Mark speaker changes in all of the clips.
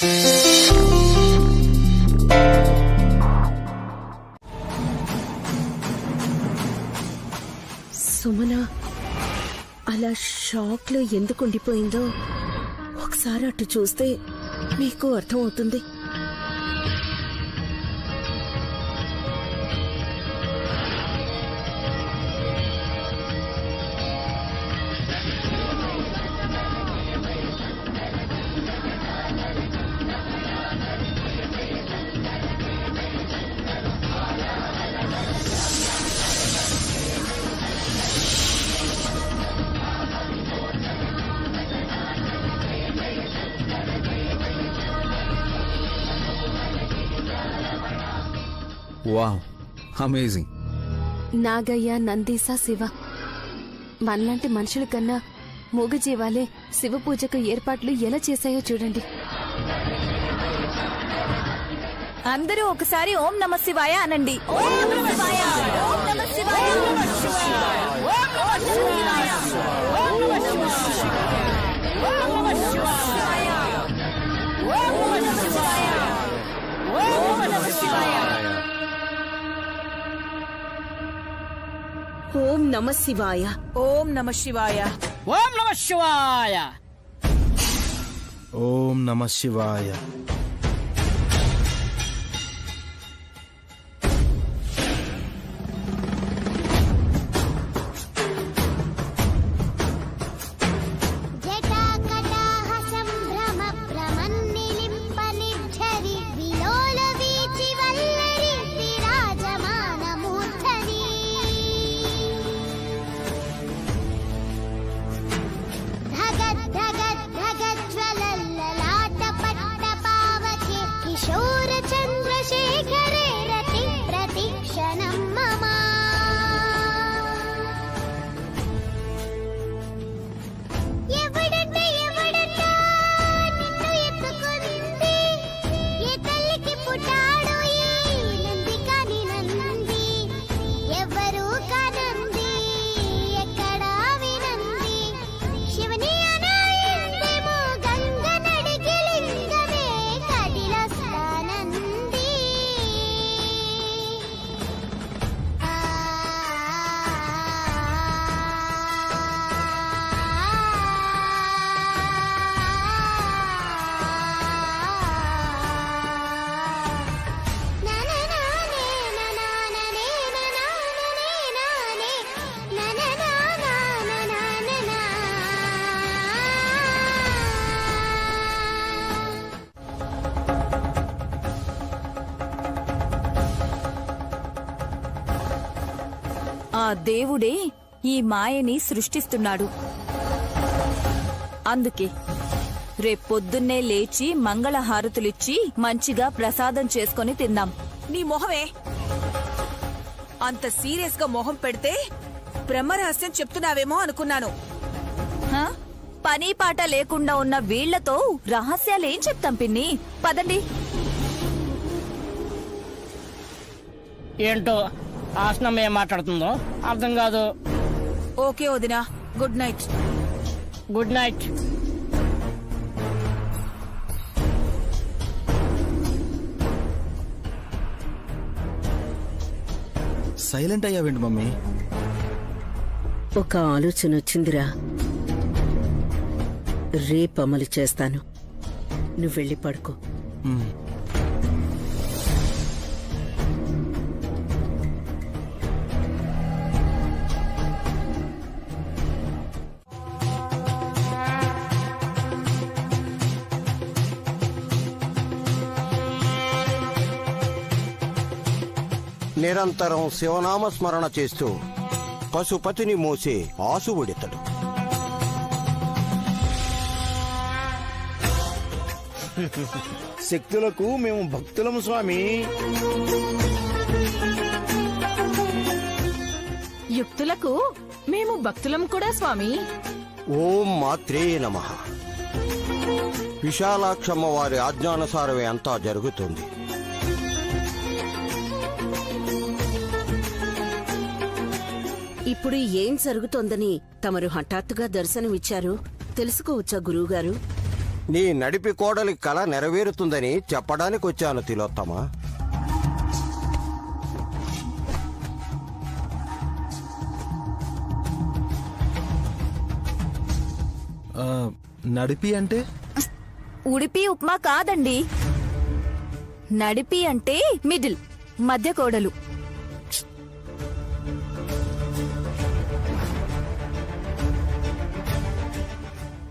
Speaker 1: సుమన అలా షాక్ లో ఎందుకు ఉండిపోయిందో ఒకసారి అటు చూస్తే మీకు అర్థం అవుతుంది.
Speaker 2: Wow, amazing.
Speaker 3: నాగయ్య, నందీస, శివ మనలాంటి మనుషుల కన్నా మూగజీవాలే శివ పూజకు ఏర్పాట్లు ఎలా చేశాయో చూడండి.
Speaker 4: అందరూ ఒకసారి ఓం నమ శివాయ అనండి. ఓం నమ శివాయ, ఓం నమ శివాయ, ఓం నమ శివాయ, ఓం నమ శివాయ, ఓం నమ శివాయ, ఓం నమ శివాయ, ఓం నమ శివాయ, ఓం నమ శివాయ.
Speaker 1: ఓం నమ శివాయ,
Speaker 4: ఓం నమ శివాయ, ఓం నమ శివాయ,
Speaker 5: ఓం నమ శివాయ.
Speaker 4: ఆ దేవుడే ఈ మాయని సృష్టిస్తున్నాడు. అందుకే రేపొద్దున్నే లేచి మంగళహారతులిచ్చి మంచిగా ప్రసాదం చేసుకొని తిందాం.
Speaker 6: నీ మొహమే అంత సీరియస్ గా మొహం పెడితే బ్రహ్మరహస్యం చెప్తున్నావేమో అనుకున్నాను.
Speaker 4: హ? పని పాట లేకుండా ఉన్న వీళ్లతో రహస్యాలేం చెప్తాం పిన్ని? పదండి.
Speaker 7: ఏంటో ఆసనం ఏం మాట్లాడుతుందో అర్థం కాదు.
Speaker 6: ఓకే వదినా, good night.
Speaker 7: Good night.
Speaker 5: Silent అయ్యావేంటి మమ్మీ?
Speaker 1: ఒక ఆలోచన వచ్చిందిరా, రేపు అమలు చేస్తాను. నువ్వు వెళ్ళి పడుకో.
Speaker 8: నిరంతరం శివనామ స్మరణ చేస్తూ పశుపతిని మోసే ఆసువుడితడు.
Speaker 5: శక్తులకు మేము భక్తులము స్వామి.
Speaker 9: యుక్తులకు మేము భక్తులం కూడా స్వామి.
Speaker 8: ఓం మాత్రే నమః. విశాలాక్షమ్మ వారి ఆజ్ఞానుసారమే అంతా జరుగుతుంది.
Speaker 1: ఇప్పుడు ఏం జరుగుతోందని తమరు హఠాత్తుగా దర్శనమిచ్చారు తెలుసుకోవచ్చా గురువుగారు?
Speaker 8: నీ నడిపి కోడలి కల నెరవేరుతుందని చెప్పడానికి వచ్చాను తిలోత్తమ.
Speaker 5: నడిపి అంటే
Speaker 4: ఉడిపి ఉప్మా కాదండి. నడిపి అంటే మిడిల్, మధ్య కోడలు.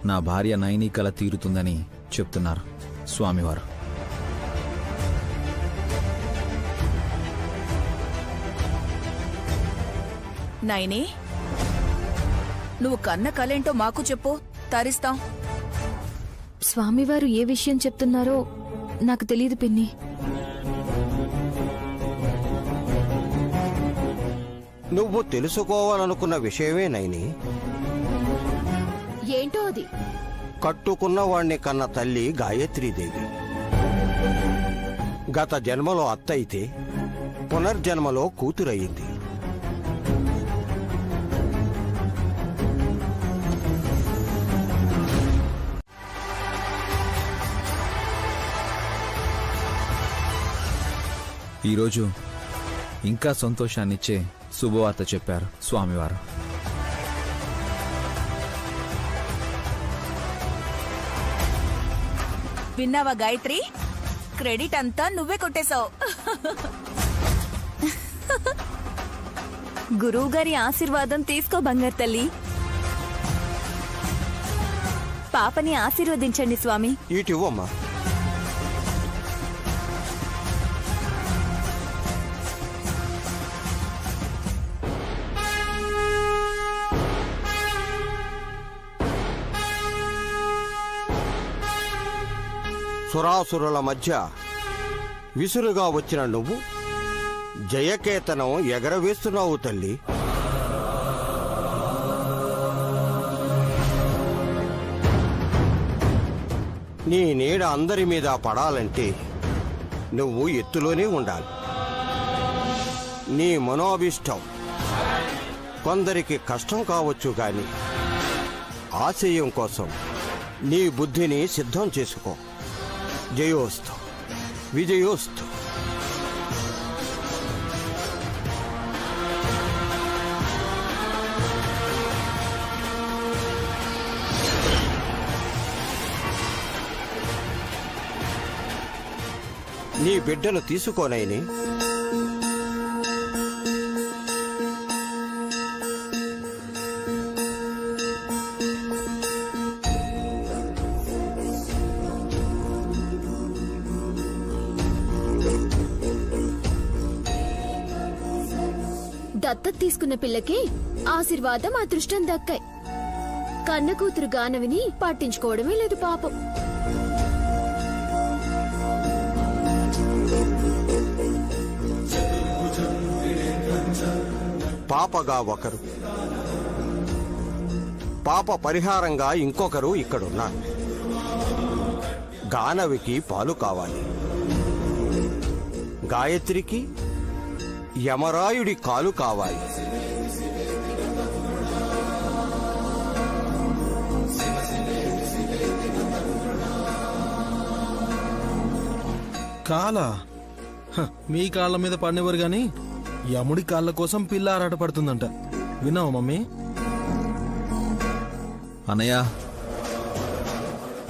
Speaker 2: నా భార్య నైని కల తీరుతుందని చెప్తున్నారు స్వామివారు.
Speaker 6: నైని, నువ్వు కన్న కలేంటో మాకు చెప్పు, తరిస్తాం.
Speaker 3: స్వామివారు ఏ విషయం చెప్తున్నారో నాకు తెలియదు పిన్ని.
Speaker 8: నువ్వు తెలుసుకోవాలనుకున్న విషయమే నైని.
Speaker 3: ఏంటో అది?
Speaker 8: కట్టుకున్న వాణ్ణి కన్న తల్లి గాయత్రీదేవి గత జన్మలో అత్తయితే పునర్జన్మలో కూతురయ్యింది.
Speaker 2: ఈరోజు ఇంకా సంతోషాన్నిచ్చే శుభవార్త చెప్పారు స్వామివారు.
Speaker 6: విన్నావా గాయత్రి? క్రెడిట్ అంతా నువ్వే కొట్టేశావు.
Speaker 4: గురువు గారి ఆశీర్వాదం తీసుకో బంగారు తల్లి. పాపని ఆశీర్వదించండి స్వామి.
Speaker 8: ఇటివ్వమ్మా. సురాసురుల మధ్య విసురుగా వచ్చిన నువ్వు జయకేతనం ఎగరవేస్తున్నావు తల్లి. నీ నీడ అందరి మీద పడాలంటే నువ్వు ఎత్తులోనే ఉండాలి. నీ మనోభిష్టం కొందరికి కష్టం కావచ్చు గాని ఆశయం కోసం నీ బుద్ధిని సిద్ధం చేసుకో. జయోస్తు, విజయోస్తు. నీ బిడ్డను తీసుకోనైని.
Speaker 3: దత్తత తీసుకున్న పిల్లకి ఆశీర్వాదం అదృష్టం దక్కాయి. కన్న కూతురు గానవిని పట్టించుకోవడమే లేదు పాపం.
Speaker 8: పాపగా ఒకరు, పాప పరిహారంగా ఇంకొకరు ఇక్కడున్నారు. గానవికి పాలు కావాలి, గాయత్రికి యమరాయుడి కాలు కావాలి.
Speaker 5: కాలా? మీ కాళ్ళ మీద పడినవారు గాని యముడి కాళ్ళ కోసం పిల్ల ఆరాట పడుతుందంట. విన్నావా మమ్మీ?
Speaker 2: అన్నయ్య,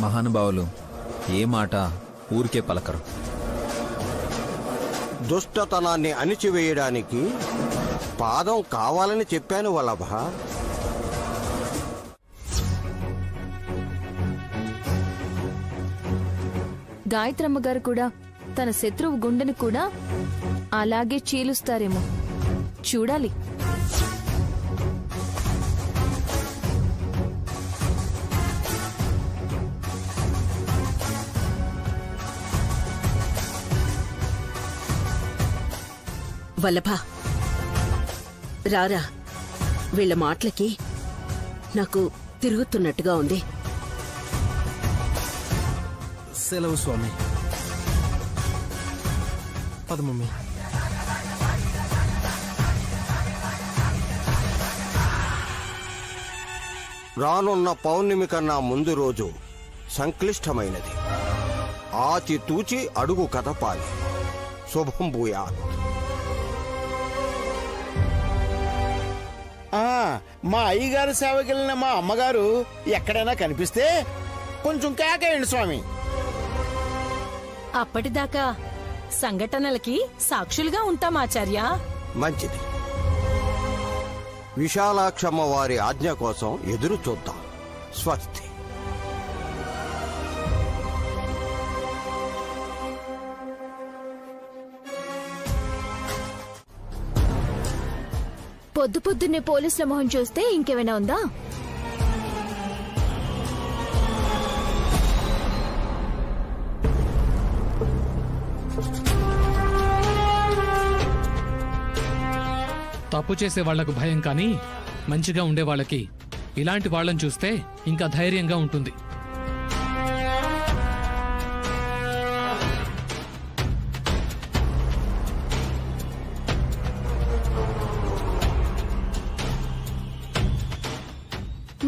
Speaker 2: మహానుభావులు ఏ మాట ఊరికే పలకరు.
Speaker 8: దుష్టతనాన్ని అణిచివేయడానికి పాదం కావాలని చెప్పాను వల్లభ.
Speaker 3: గాయత్రమ్మ గారు కూడా తన శత్రువు గుండెను కూడా అలాగే చీలుస్తారేమో చూడాలి.
Speaker 1: వల్లభ, రారా. వీళ్ళ మాటలకి నాకు తిరుగుతున్నట్టుగా ఉంది.
Speaker 5: సెలవు స్వామి. పద మమ్మీ.
Speaker 8: రానున్న పౌర్ణమి కన్నా ముందు రోజు సంక్లిష్టమైనది. ఆచి తూచి అడుగు కదపాలి. శుభం భూయాత్.
Speaker 10: మా అయ్యగారు సేవకెళ్ళిన మా అమ్మగారు ఎక్కడైనా కనిపిస్తే కొంచెం కేకేయండి స్వామి.
Speaker 9: అప్పటిదాకా సంఘటనలకి సాక్షులుగా ఉంటాం ఆచార్య.
Speaker 8: మంచిది. విశాలాక్షమ్మ వారి ఆజ్ఞ కోసం ఎదురు చూద్దాం. స్వస్తి.
Speaker 3: పొద్దు పొద్దున్నే పోలీసుల మొహం చూస్తే ఇంకేమైనా ఉందా?
Speaker 11: తప్పు చేసే వాళ్లకు భయం కానీ మంచిగా ఉండే వాళ్ళకి ఇలాంటి వాళ్ళని చూస్తే ఇంకా ధైర్యంగా ఉంటుంది.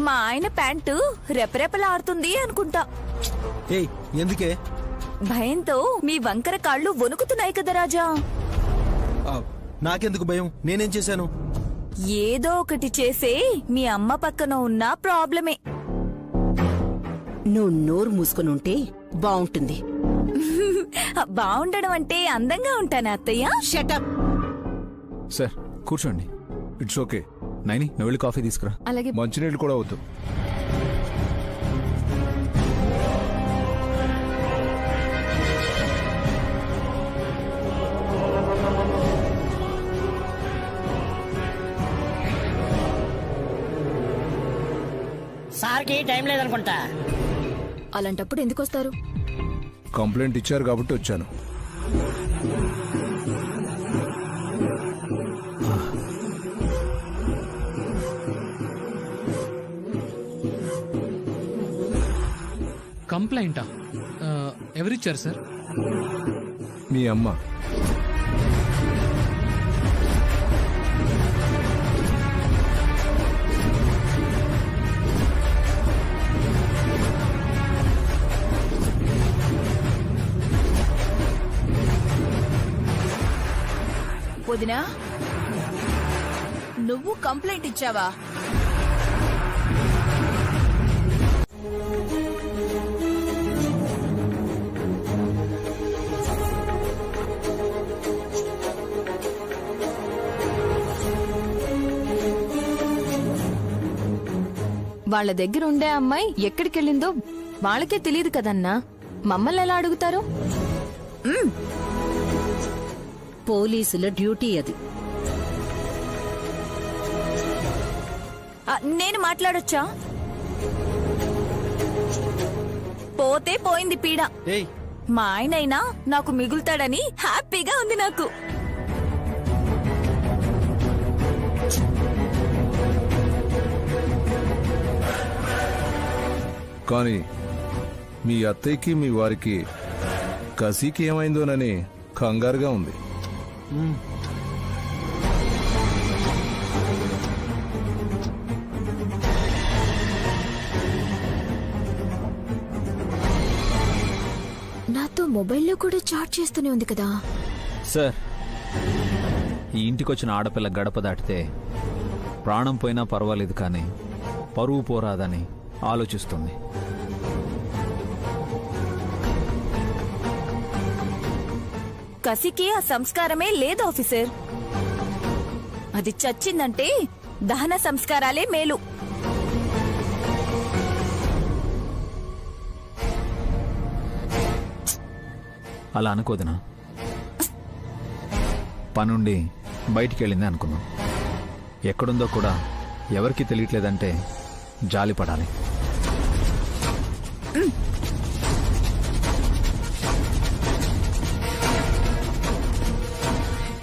Speaker 6: మా ఆయన ప్యాంటు రెపరెపలాడుతుంది అనుకుంటా.
Speaker 5: ఏయ్, ఎందుకే?
Speaker 6: భయంతో మీ వంకర కాళ్ళు వణుకుతున్నాయి కదా రాజా.
Speaker 5: నాకెందుకు భయం? నేనేం చేశాను?
Speaker 6: ఏదో ఒకటి చేసే మీ అమ్మ పక్కన ఉన్న ప్రాబ్లమే.
Speaker 1: నువ్వు నోరు మూసుకుని ఉంటే బావుంటుంది.
Speaker 6: బాగుండడం అంటే అందంగా ఉంటాను అత్తయ్య.
Speaker 1: షటప్.
Speaker 2: సార్ కూర్చోండి.
Speaker 12: It's okay.
Speaker 2: నైని నువ్వు వెళ్ళి కాఫీ తీసుకురా.
Speaker 3: అలాగే.
Speaker 12: మంచినీళ్ళు కూడా వద్దు.
Speaker 7: సార్కి టైం లేదనుకుంటా.
Speaker 3: అలాంటప్పుడు ఎందుకు వస్తారు?
Speaker 12: కంప్లైంట్ ఇచ్చారు కాబట్టి వచ్చాను.
Speaker 11: కంప్లైంటా? ఎవరిచ్చారు సార్?
Speaker 12: మీ అమ్మ.
Speaker 4: వదినా, నువ్వు కంప్లైంట్ ఇచ్చావా?
Speaker 3: వాళ్ళ దగ్గర ఉండే అమ్మాయి ఎక్కడికెళ్ళిందో వాళ్ళకే తెలియదు కదన్నా. మమ్మల్ని ఎలా అడుగుతారు?
Speaker 1: పోలీసుల డ్యూటీ అది.
Speaker 6: నేను మాట్లాడొచ్చా? పోతే పోయింది పీడ. మా ఆయనైనా నాకు మిగులుతాడని హ్యాపీగా ఉంది నాకు.
Speaker 12: కానీ మీ అత్తయ్యకి మీ వారికి కసీకి ఏమైందోనని కంగారుగా ఉంది.
Speaker 3: నాతో మొబైల్లో కూడా చాట్ చేస్తూనే ఉంది కదా.
Speaker 2: సార్, ఈ ఇంటికొచ్చిన ఆడపిల్ల గడప దాటితే ప్రాణం పోయినా పర్వాలేదు కానీ పరువు పోరాదని ఆలోచిస్తుంది.
Speaker 6: కసికి ఆ సంస్కారమే లేదు ఆఫీసర్. అది చచ్చిందంటే దహన సంస్కారాలే మేలు.
Speaker 2: అలా అనుకోదునా? పనుండి బయటికి వెళ్ళింది అనుకుందాం. ఎక్కడుందో కూడా ఎవరికి తెలియట్లేదంటే జాలి పడాలి.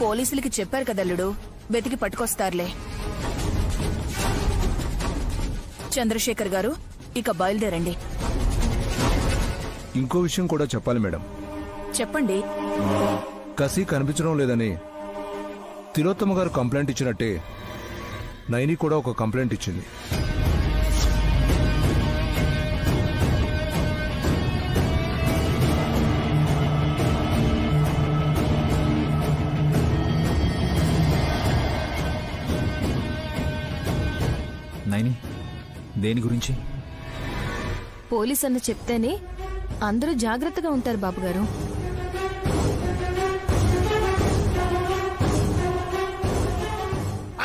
Speaker 4: పోలీసులకి చెప్పారు కదల్లుడు, వెతికి పట్టుకొస్తారులే. చంద్రశేఖర్ గారు, ఇక బయలుదేరండి.
Speaker 12: ఇంకో విషయం కూడా చెప్పాలి మేడం.
Speaker 4: చెప్పండి.
Speaker 12: కసి కనిపించడం లేదని తిలోత్తమ గారు కంప్లైంట్ ఇచ్చినట్టే నైని కూడా ఒక కంప్లైంట్ ఇచ్చింది.
Speaker 2: దేని గురించి?
Speaker 3: పోలీస్ అన్న చెప్తేనే అందరూ జాగ్రత్తగా ఉంటారు బాబుగారు.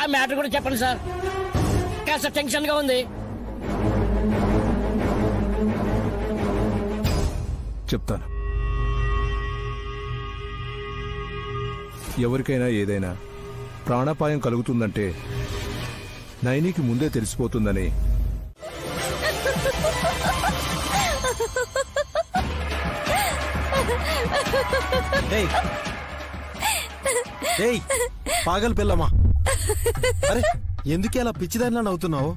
Speaker 7: ఆ మ్యాటర్ కూడా చెప్పండి సార్, కాస్త టెన్షన్ గా ఉంది.
Speaker 12: చెప్తాను. ఎవరికైనా ఏదైనా ప్రాణాపాయం కలుగుతుందంటే నైనికి ముందే తెలిసిపోతుందని
Speaker 5: పాగల్ పిల్లమ్మా, అరే ఎందుకు అలా పిచ్చిదానిలా నవ్వుతున్నావు?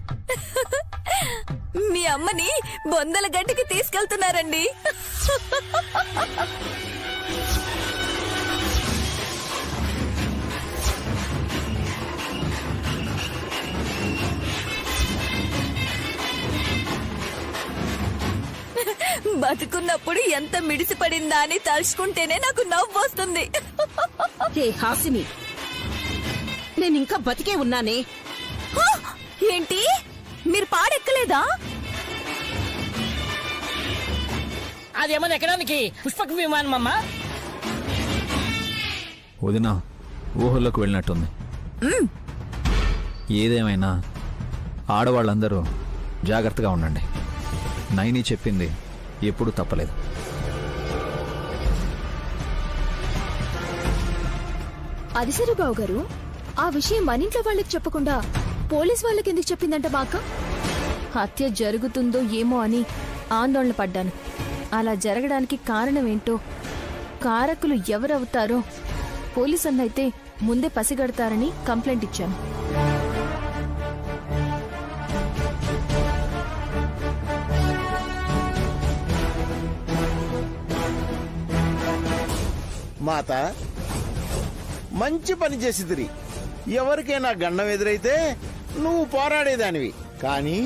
Speaker 6: మీ అమ్మని బొందల గడ్డికి తీసుకెళ్తున్నారండి. బతుకున్నప్పుడు ఎంత మిడిసిపడిందా అని తలుచుకుంటేనే నాకు నవ్వు వస్తుంది.
Speaker 1: హే హాసిని, నేనింకా బతికే ఉన్నానే.
Speaker 6: ఏంటి, మీరు పాడెక్కలేదా?
Speaker 7: అదేమన్నా ఎక్కడానికి పుష్పక విమానం అమ్మా.
Speaker 2: వదినా ఊహల్లోకి వెళ్ళినట్టుంది. ఏదేమైనా ఆడవాళ్ళందరూ జాగ్రత్తగా ఉండండి. నైని చెప్పింది ఎప్పుడూ తప్పలేదు.
Speaker 3: అది సరే బావగారు, ఆ విషయం మన ఇంట్లో వాళ్ళకి చెప్పకుండా పోలీస్ వాళ్ళకి ఎందుకు చెప్పిందంట మా అక్క? హత్య జరుగుతుందో ఏమో అని ఆందోళన పడ్డాను. అలా జరగడానికి కారణమేంటో, కారకులు ఎవరవుతారో పోలీస్ అన్నైతే ముందే పసిగడతారని కంప్లైంట్ ఇచ్చాను.
Speaker 10: మాత మంచి పని చేసిదిరి. ఎవరికైనా గండం ఎదురైతే నువ్వు పోరాడేదానివి, కానీ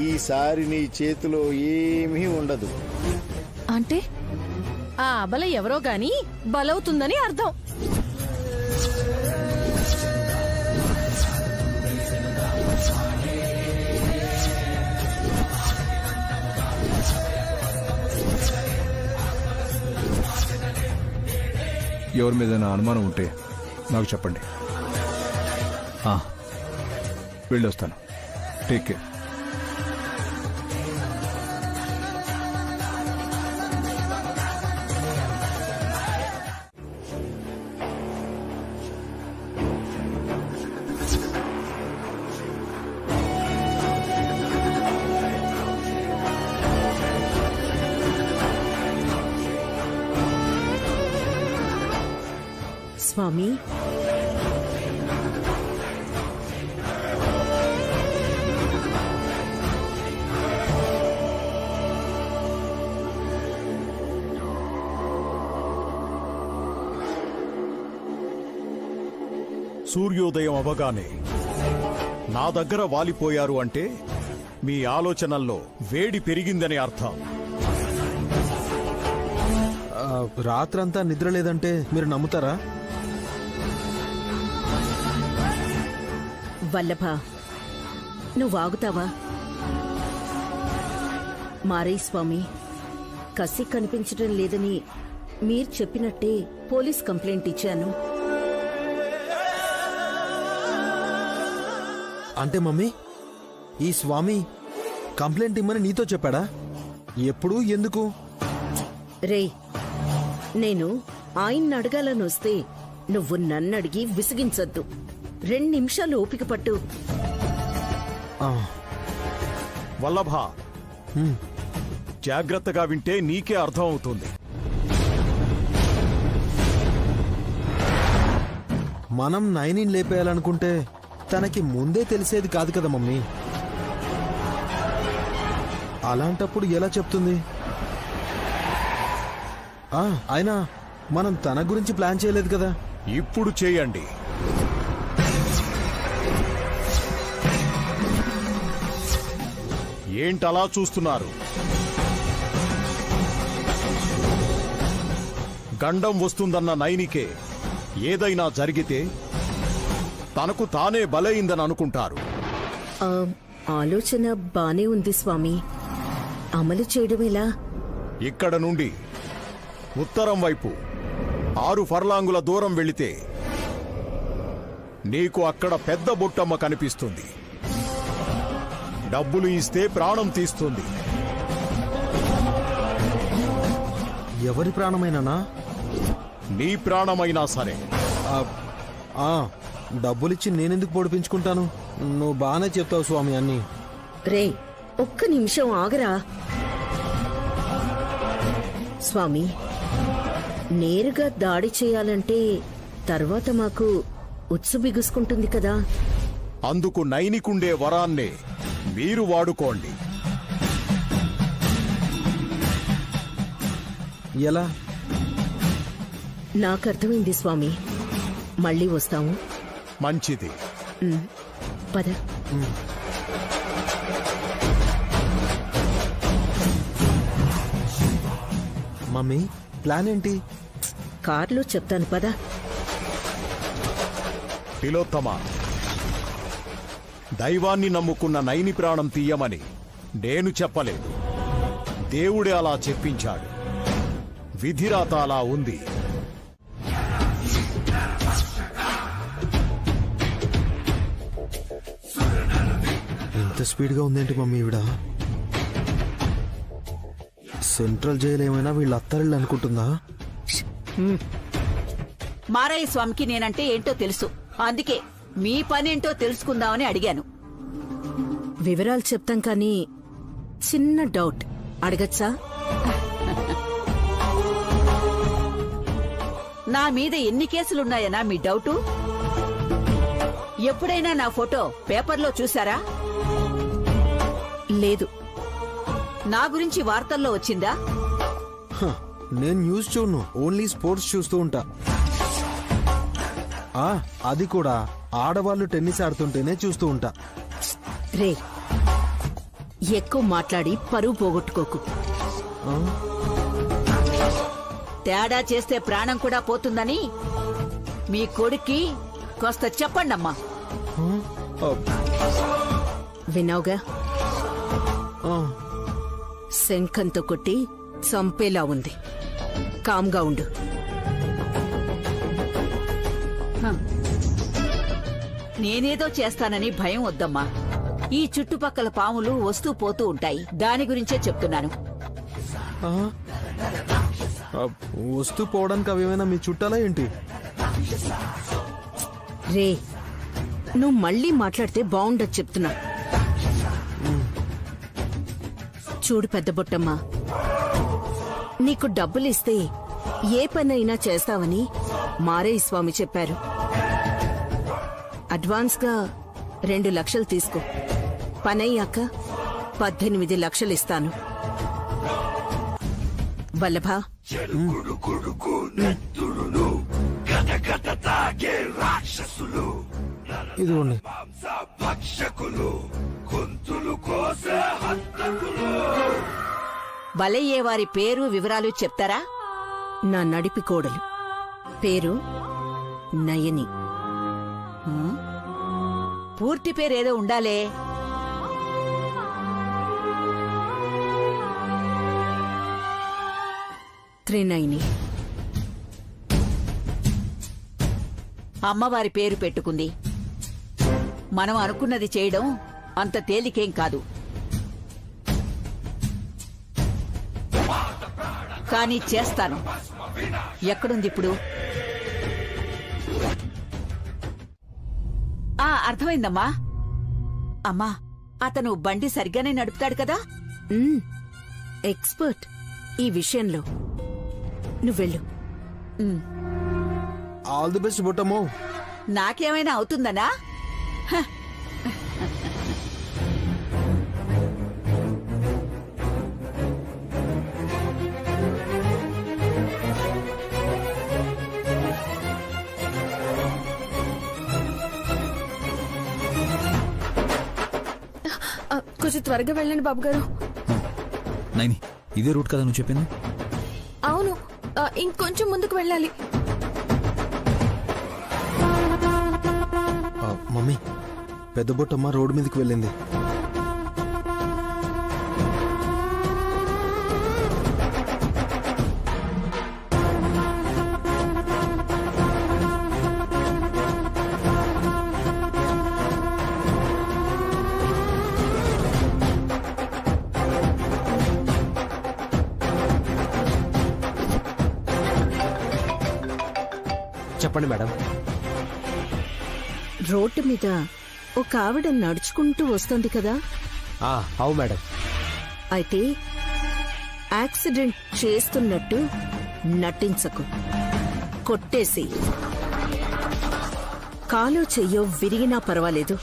Speaker 10: ఈసారి నీ చేతిలో ఏమీ ఉండదు.
Speaker 3: అంటే
Speaker 9: ఆ అబల ఎవరో గాని బలవుతుందని అర్థం.
Speaker 12: ఎవరి మీద అనుమానం ఉంటే నాకు చెప్పండి. వెళ్ళొస్తాను. Take care.
Speaker 1: స్వామి,
Speaker 13: సూర్యోదయం అవగానే నా దగ్గర వాలిపోయారు అంటే మీ ఆలోచనల్లో వేడి పెరిగిందని అర్థం.
Speaker 5: రాత్రంతా నిద్ర లేదంటే మీరు నమ్ముతారా?
Speaker 1: వల్లభ, నువ్వు ఆగుతావా? మారయ్య స్వామి, కసి కనిపించడం లేదని మీరు చెప్పినట్టే పోలీస్ కంప్లైంట్ ఇచ్చాను.
Speaker 5: అంటే మమ్మీ, ఈ స్వామి కంప్లైంట్ ఇమ్మని నీతో చెప్పాడా? ఎప్పుడు, ఎందుకు?
Speaker 1: రే, నేను ఆయన్ని అడగాలని వస్తే నువ్వు నన్నడిగి విసిగించొద్దు. 2 నిమిషాలు ఓపిక పట్టు.
Speaker 13: వల్లభ, జాగ్రత్తగా వింటే నీకే అర్థం అవుతుంది.
Speaker 5: మనం నైని లేపేయాలనుకుంటే తనకి ముందే తెలిసేది కాదు కదా మమ్మీ. అలాంటప్పుడు ఎలా చెప్తుంది? అయినా మనం తన గురించి ప్లాన్ చేయలేదు కదా.
Speaker 13: ఇప్పుడు చేయండి. ఏంటలా చూస్తున్నారు? గండం వస్తుందన్న నైనికే ఏదైనా జరిగితే తనకు తానే బలైందని అనుకుంటారు.
Speaker 1: ఆలోచన బానే ఉంది స్వామి, అమలు చేయడం ఎలా?
Speaker 13: ఇక్కడ నుండి ఉత్తరం వైపు 6 ఫర్లాంగుల దూరం వెళితే నీకు అక్కడ పెద్ద బొట్టమ్మ కనిపిస్తుంది. డబ్బులు ఇస్తే ప్రాణం తీస్తుంది.
Speaker 5: ఎవరి ప్రాణమైనానా?
Speaker 13: నీ ప్రాణమైనా సరే.
Speaker 5: డబ్బులిచ్చి నేనెందుకు పొడిపించుకుంటాను? నువ్వు బానే చెప్తావు స్వామి అన్ని.
Speaker 1: రే, ఒక్క నిమిషం ఆగరా స్వామి. నేరుగా దాడి చేయాలంటే తర్వాత మాకు ఉత్సు బిగుసుకుంటుంది కదా.
Speaker 13: అందుకు నైనికుండే వరాన్నే మీరు వాడుకోండి.
Speaker 5: ఎలా?
Speaker 1: నాకు అర్థమైంది స్వామి, మళ్ళీ వస్తాము.
Speaker 13: మంచిది.
Speaker 1: పద.
Speaker 5: మమ్మీ, ప్లాన్ ఏంటి?
Speaker 1: కార్లో చెప్తాను, పద.
Speaker 13: తిలోత్తమ, దైవాన్ని నమ్ముకున్న నైని ప్రాణం తీయమని నేను చెప్పలేదు. దేవుడే అలా చెప్పించాడు. విధిరాత అలా ఉంది.
Speaker 5: ఎంత స్పీడ్గా ఉందేంటి మమ్మీ ఈవిడ? సెంట్రల్ జైలు ఏమైనా వీళ్ళ అత్తరిల్లు అనుకుంటుందా?
Speaker 14: మారయ్య స్వామికి నేనంటే ఏంటో తెలుసు. అందుకే మీ పనేంటో తెలుసుకుందామని అడిగాను.
Speaker 1: వివరాలు చెప్తాం కానీ చిన్న డౌట్ అడగచ్చా?
Speaker 14: నా మీద ఎన్ని కేసులున్నాయనా మీ డౌటు? ఎప్పుడైనా నా ఫోటో పేపర్లో చూసారా?
Speaker 1: లేదు.
Speaker 14: నా గురించి వార్తల్లో వచ్చిందా?
Speaker 5: నేను న్యూస్ చూడను, ఓన్లీ స్పోర్ట్స్ చూస్తూ ఉంటా. అది కూడా ఆడవాళ్ళు టెన్నిస్ ఆడుతుంటేనే చూస్తూ ఉంటా.
Speaker 1: రే, ఎక్కువ మాట్లాడి పరువు పోగొట్టుకోకు.
Speaker 14: తేడా చేస్తే ప్రాణం కూడా పోతుందని మీ కొడుక్కి కాస్త చెప్పండమ్మా.
Speaker 1: విన్నావుగా, శంఖంతో కొట్టి చంపేలా ఉంది. కామ్గా ఉండు.
Speaker 14: నేనేదో చేస్తానని భయం వద్దమ్మా. ఈ చుట్టుపక్కల పాములు వస్తూ పోతూ ఉంటాయి. దాని గురించే చెప్తున్నాను.
Speaker 5: వస్తూ పోవడానికి అవేమైనా మీ చుట్టాలా ఏంటి?
Speaker 1: రే, నువ్వు మళ్ళీ మాట్లాడితే బాగుండదు చెప్తున్నా. చూడు పెద్ద బొట్టమ్మా, నీకు డబ్బులిస్తే ఏ పనైనా చేస్తావని మారయ్య స్వామి చెప్పారు. అడ్వాన్స్ గా 2 లక్షలు తీసుకో. పనయ్యాక 18 లక్షలు ఇస్తాను. వల్లభా,
Speaker 5: ఇదిగోండి.
Speaker 14: బలయ్యే వారి పేరు వివరాలు చెప్తారా?
Speaker 1: నా నడిపి కోడలు, పేరు నయని.
Speaker 14: పూర్తి పేరేదో ఉండాలే.
Speaker 1: త్రినయని.
Speaker 14: అమ్మవారి పేరు పెట్టుకుంది. మనం అనుకున్నది చేయడం అంత తేలికేం కాదు. కానీ చేస్తాను. ఎక్కడుంది ఇప్పుడు? అర్థమైందమ్మా. అమ్మా, అతను బండి సరిగ్గానే నడుపుతాడు కదా?
Speaker 1: ఎక్స్పర్ట్ ఈ విషయంలో. నువ్వెళ్ళు.
Speaker 5: ఆల్ ది బెస్ట్ బొట్టమ్మో.
Speaker 14: నాకేమైనా అవుతుందనా?
Speaker 3: కొంచెం త్వరగా వెళ్ళండి బాబు గారు.
Speaker 2: నైని, ఇదే రూట్ కదా నువ్వు చెప్పింది?
Speaker 3: అవును, ఇంకొంచెం ముందుకు వెళ్ళాలి.
Speaker 5: మమ్మీ, పెద్ద బొట్టమ్మ రోడ్డు మీదకి వెళ్ళింది.
Speaker 15: చెప్పండి మేడం.
Speaker 1: రోడ్డు మీద ఒక ఆవిడ నడుచుకుంటూ వస్తుంది కదా?
Speaker 15: అవు మేడం.
Speaker 1: అయితే యాక్సిడెంట్ చేస్తున్నట్టు నటించకు. కొట్టేసి కాలో చెయ్యో విరిగినా పర్వాలేదు.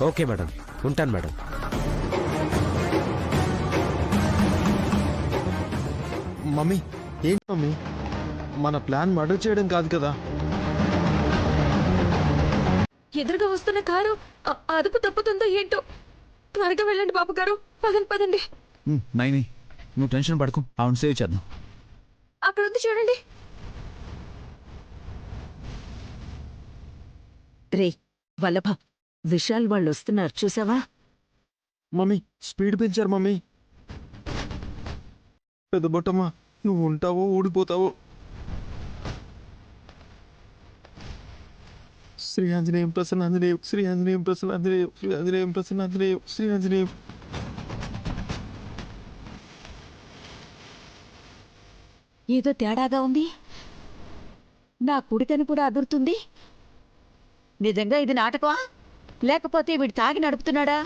Speaker 15: ఓకే మేడం, ఉంటాను మేడం.
Speaker 5: మమ్మీ ఏంటి మమ్మీ, మన ప్లాన్ మర్డర్ చేయడం కాదు కదా?
Speaker 3: ఎదురుగా వస్తున్న కారు అదుపు తప్పుతుందో ఏంటో. త్వరగా వెళ్ళండి బాబు గారు. పదండి.
Speaker 2: నైని, నువ్వు టెన్షన్ పడకు, అవును సేవ్ చేద్దాం.
Speaker 3: అక్కడ ఉంది చూడండి.
Speaker 1: రే వల్లభ, విశాల్ వాళ్ళు వస్తున్నారు చూసావా?
Speaker 5: మమ్మీ స్పీడ్ పెంచారు మమ్మీ. పెద్ద బొట్టమ్మా, నువ్వు ఉంటావో ఊడిపోతావో. శ్రీ ఆంజనేయం ప్రసన్నాంజనేయం, శ్రీ ఆంజనేయం ప్రసన్నాంజనేయం, శ్రీ ఆంజనేయం ప్రసన్నాంజనేయం, శ్రీ ఆంజనేయం.
Speaker 14: ఏదో తేడాగా ఉంది. నా కుడికని కూడా అదురుతుంది. నిజంగా ఇది నాటకమా, లేకపోతే వీడు తాగి నడుపుతున్నాడా?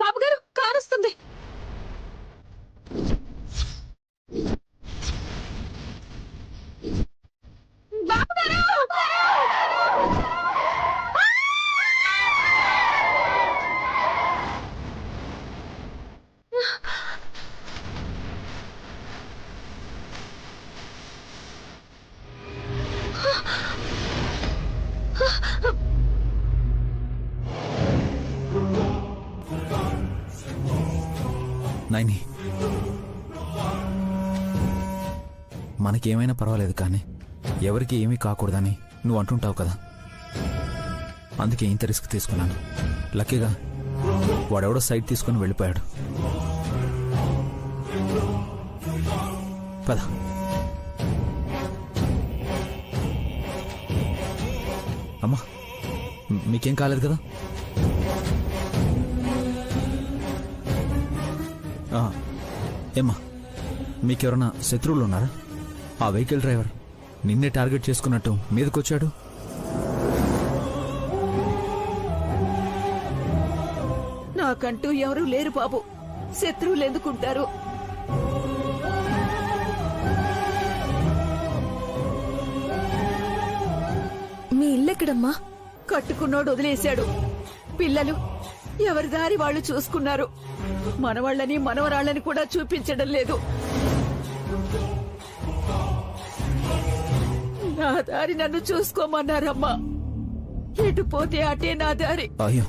Speaker 3: బాబు గారు, కారు వస్తుంది. బాబు గారు!
Speaker 2: నైని, మనకేమైనా పర్వాలేదు, కానీ ఎవరికి ఏమీ కాకూడదని నువ్వు అంటుంటావు కదా, అందుకే ఇంత రిస్క్ తీసుకున్నాను. లక్కీగా వాడెవడో సైడ్ తీసుకుని వెళ్ళిపోయాడు. పద. అమ్మా, మీకేం కాలేదు కదా? ఏమ్మా, మీకెవరన్నా శత్రువులు ఉన్నారా? ఆ వెహికల్ డ్రైవర్ నిన్నే టార్గెట్ చేసుకున్నట్టు మీదకొచ్చాడు.
Speaker 14: నాకంటూ ఎవరూ లేరు బాబు. శత్రువులు ఎందుకుంటారు?
Speaker 3: మీ ఇల్లెక్కడమ్మా?
Speaker 14: కట్టుకున్నోడు వదిలేశాడు. పిల్లలు ఎవరి దారి వాళ్ళు చూసుకున్నారు. మనవాళ్ళని మనవరాళ్ళని కూడా చూపించడం లేదు. నా దారి నన్ను చూసుకోమన్నారమ్మా. ఎటు పోతే అటే నా దారి.
Speaker 2: అయ్యో,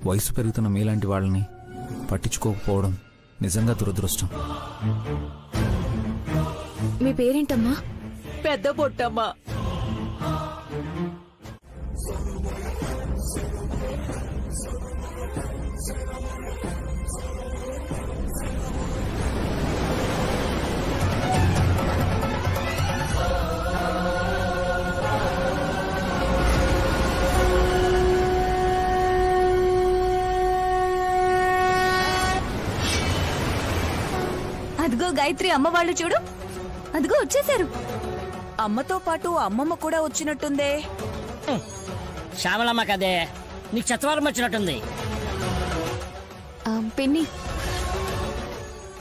Speaker 2: వయసు పెరుగుతున్న మీలాంటి వాళ్ళని పట్టించుకోకపోవడం నిజంగా దురదృష్టం.
Speaker 3: మీ పేరేంటమ్మా?
Speaker 14: పెద్ద బొట్టమ్మా.
Speaker 6: అదిగో గాయత్రి, అమ్మ వాళ్ళు చూడు, అదిగో వచ్చేసారు. అమ్మతో పాటు అమ్మమ్మ కూడా వచ్చినట్టుందే.
Speaker 7: శ్యామలమ్మ కదే, నీకు చత్వారం వచ్చినట్టుంది.
Speaker 3: పిన్ని,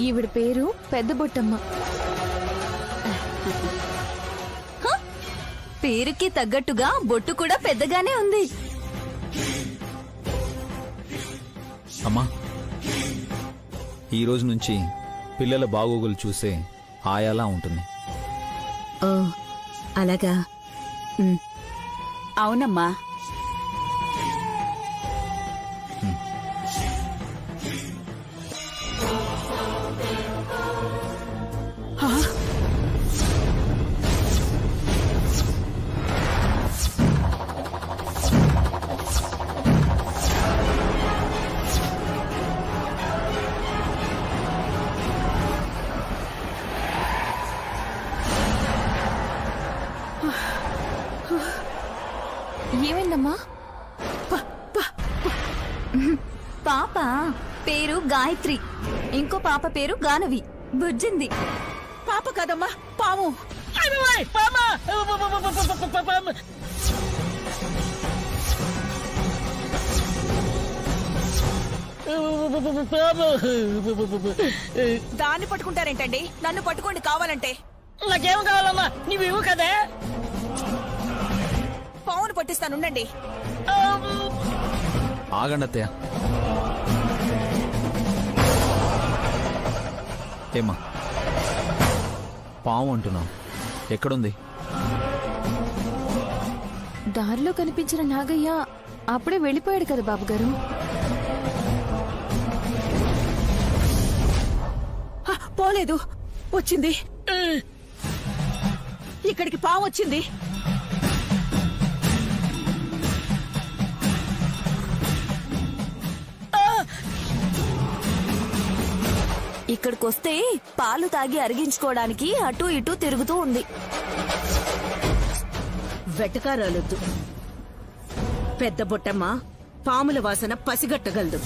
Speaker 3: ఈవిడ పేరు పెద్ద బొట్టమ్మ.
Speaker 6: పేరుకి తగ్గట్టుగా బొట్టు కూడా పెద్దగానే ఉంది.
Speaker 2: అమ్మా, ఈ రోజు నుంచి పిల్లల బాగోగులు చూసే ఆయాలా ఉంటుంది.
Speaker 1: ఓ అలాగా.
Speaker 14: అవునమ్మా.
Speaker 3: ఏమైందమ్మా?
Speaker 4: పాప పేరు గాయత్రి, ఇంకో పాప పేరు గానవి. బుజ్జింది.
Speaker 14: పాప కదమ్మా, పాము.
Speaker 6: దాన్ని పట్టుకుంటారేంటండి? నన్ను పట్టుకోండి కావాలంటే.
Speaker 7: నాకేం కావాలమ్మా? నీవు ఇవ్వు కదే.
Speaker 6: పావును పట్టిస్తానుండండి.
Speaker 2: ఆగండి అత్తయ్య. ఏమ్మా పాము అంటున్నావు, ఎక్కడుంది?
Speaker 3: దారిలో కనిపించిన నాగయ్య అప్పుడే వెళ్ళిపోయాడు కదా బాబుగారు.
Speaker 14: పోలేదు, వచ్చింది. ఇక్కడికి పాము వచ్చింది.
Speaker 4: ఇక్కడికొస్తే పాలు తాగి అరిగించుకోవడానికి అటూ ఇటూ తిరుగుతూ ఉంది.
Speaker 1: వెటకారాలొద్దు. పెద్ద బొట్టమ్మ పాముల వాసన పసిగట్టగలదు.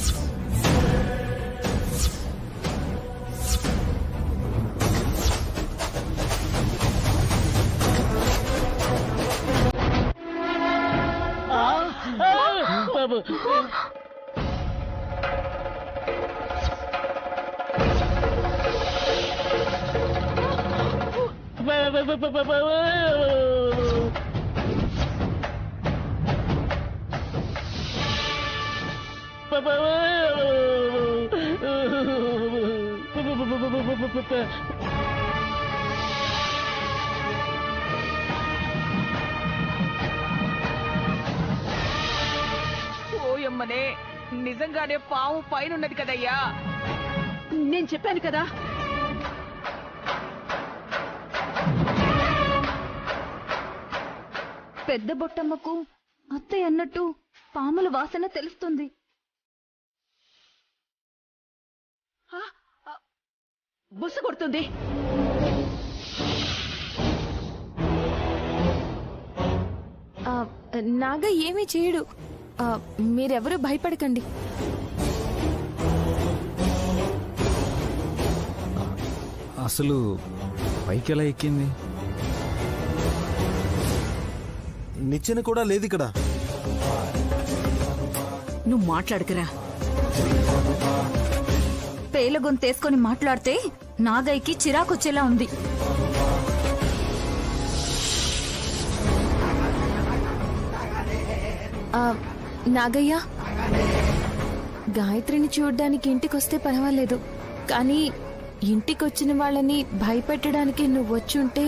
Speaker 14: ఓయమ్మనే, నిజంగానే పాము పైనున్నది కదయ్యా. నేను చెప్పాను కదా.
Speaker 3: పెద్ద బొట్టమ్మకు అత్తయ్య అన్నట్టు పాముల వాసన తెలుస్తుంది.
Speaker 14: బుస కొడుతుంది.
Speaker 3: నాగ ఏమీ చేయడు. మీరెవరూ భయపడకండి.
Speaker 2: అసలు పైకి ఎలా ఎక్కింది?
Speaker 5: నిచ్చెన కూడా లేదు ఇక్కడ.
Speaker 1: నువ్వు మాట్లాడకరా.
Speaker 4: పేలగొంతేసుకొని మాట్లాడితే నాగయ్యకి చిరాకొచ్చేలా ఉంది.
Speaker 3: నాగయ్య, గాయత్రిని చూడ్డానికి ఇంటికొస్తే పర్వాలేదు, కానీ ఇంటికొచ్చిన వాళ్ళని భయపెట్టడానికి నువ్వు వచ్చుంటే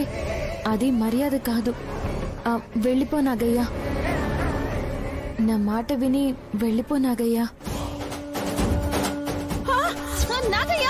Speaker 3: అది మర్యాద కాదు. వెళ్ళిపో నాగయ్య. నా మాట విని వెళ్ళిపో నాగయ్య.
Speaker 4: నాగయ్య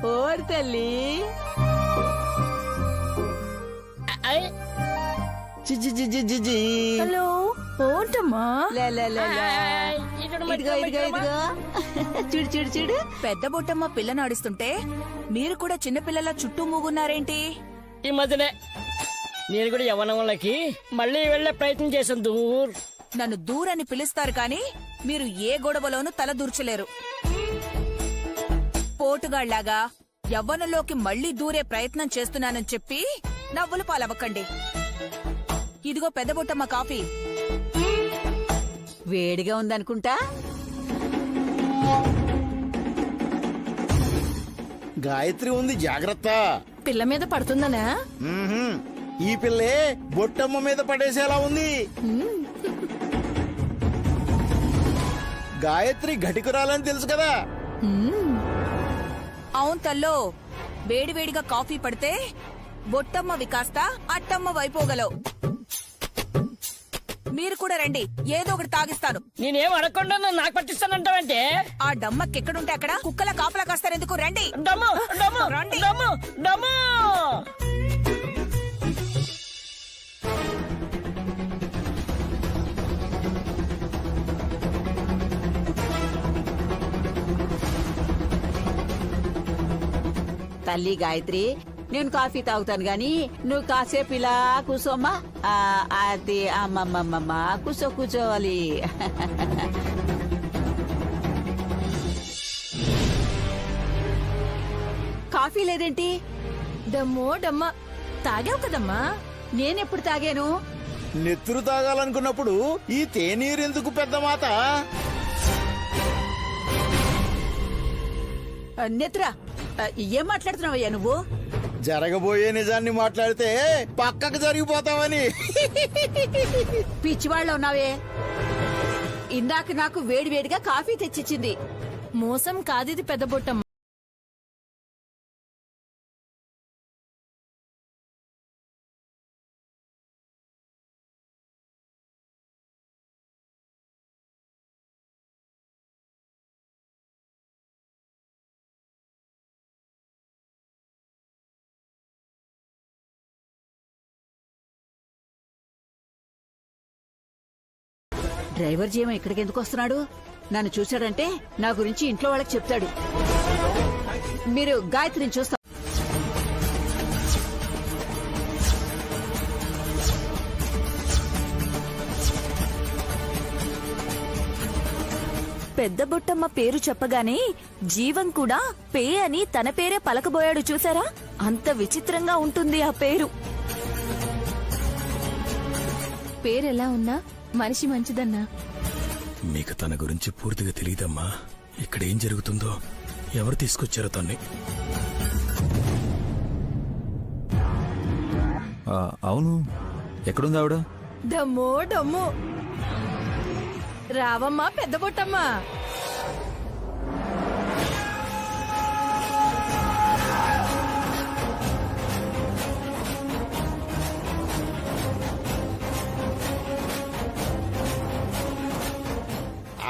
Speaker 14: ఓరి తల్లి.
Speaker 4: హలో, ఓటమ్మా.
Speaker 14: ఇదిగో ఇదిగో ఇదిగో, చూడు చూడు చూడు.
Speaker 6: పెద్ద బొట్టమ్మ పిల్లని ఆడిస్తుంటే మీరు కూడా చిన్న పిల్లల చుట్టూ మూగున్నారేంటి?
Speaker 7: ఈ మధ్యనే నేను కూడా యవ్వనంలోకి మళ్ళీ వెళ్లే ప్రయత్నం చేశాను.
Speaker 6: నన్ను దూరని పిలుస్తారు కానీ మీరు ఏ గొడవలోనూ తల దూర్చలేరు. పోటుగాళ్లాగా యవ్వనంలోకి మళ్లీ దూరే ప్రయత్నం చేస్తున్నానని చెప్పి నవ్వులు పాలవ్వకండి. ఇదిగో పెద్ద బుట్టమ్మ కాఫీ.
Speaker 14: వేడిగా ఉందనుకుంటా.
Speaker 10: గాయత్రి ఉంది, జాగ్రత్త.
Speaker 9: పిల్ల మీద పడుతుందనా?
Speaker 10: ఈ పిల్లే బొట్టమ్మ మీద పడేసేలా ఉంది. గాయత్రి ఘటికురాలని తెలుసు కదా.
Speaker 6: అవును తల్లో, వేడివేడిగా కాఫీ పడితే బొట్టమ్మవి కాస్త అట్టమ్మ వైపోగలవు. మీరు కూడా రండి, ఏదో ఒకటి తాగిస్తాను.
Speaker 7: నేనేం అడగకుండా నాకు పట్టిస్తానంటావంటే?
Speaker 6: ఆ డమ్మకెక్కడుంటే అక్కడ కుక్కల కాపలా కాస్తారెందుకు? రండి. రండి.
Speaker 14: తల్లి గాయత్రి, నేను కాఫీ తాగుతాను గాని నువ్వు కాసేపు ఇలా కూసోమ్మా. అది అమ్మమ్మమ్మ, కూర్చోవాలి. కాఫీ లేదేంటి?
Speaker 9: డమ్మో డమ్మ, తాగావు కదమ్మా.
Speaker 14: నేనెప్పుడు తాగాను?
Speaker 10: నెత్తురు తాగాలనుకున్నప్పుడు ఈ తేనీరెందుకు పెద్ద మాట?
Speaker 14: నెత్రా, ఏం మాట్లాడుతున్నావయ్యా నువ్వు?
Speaker 10: జరగబోయే నిజాన్ని మాట్లాడితే పక్కకు జరిగిపోతావని.
Speaker 14: పిచ్చివాళ్ళ ఉన్నావే. ఇందాక నాకు వేడివేడిగా కాఫీ తెచ్చిచ్చింది.
Speaker 9: మోసం కాదిది పెద్ద బుట్టమ్మ.
Speaker 14: డ్రైవర్ జీవం ఇక్కడికి ఎందుకు వస్తున్నాడు? నన్ను చూశాడంటే నా గురించి ఇంట్లో వాళ్ళకి చెప్తాడు. మీరు గాయత్రిని చూస్తా.
Speaker 4: పెద్ద బొట్టమ్మ పేరు చెప్పగానే జీవం కూడా పే అని తన పేరే పలకబోయాడు. చూసారా? అంత విచిత్రంగా ఉంటుంది ఆ పేరు.
Speaker 3: పేరెలా ఉన్నా మనిషి మంచిదన్నా.
Speaker 5: మీకు తన గురించి పూర్తిగా తెలియదమ్మా. ఇక్కడ ఏం జరుగుతుందో, ఎవరు తీసుకొచ్చారో తన్ని.
Speaker 2: అవును, ఎక్కడుంది ఆవిడ?
Speaker 9: డమ్మో డమ్ము, రావమ్మా పెద్ద బొట్టమ్మ.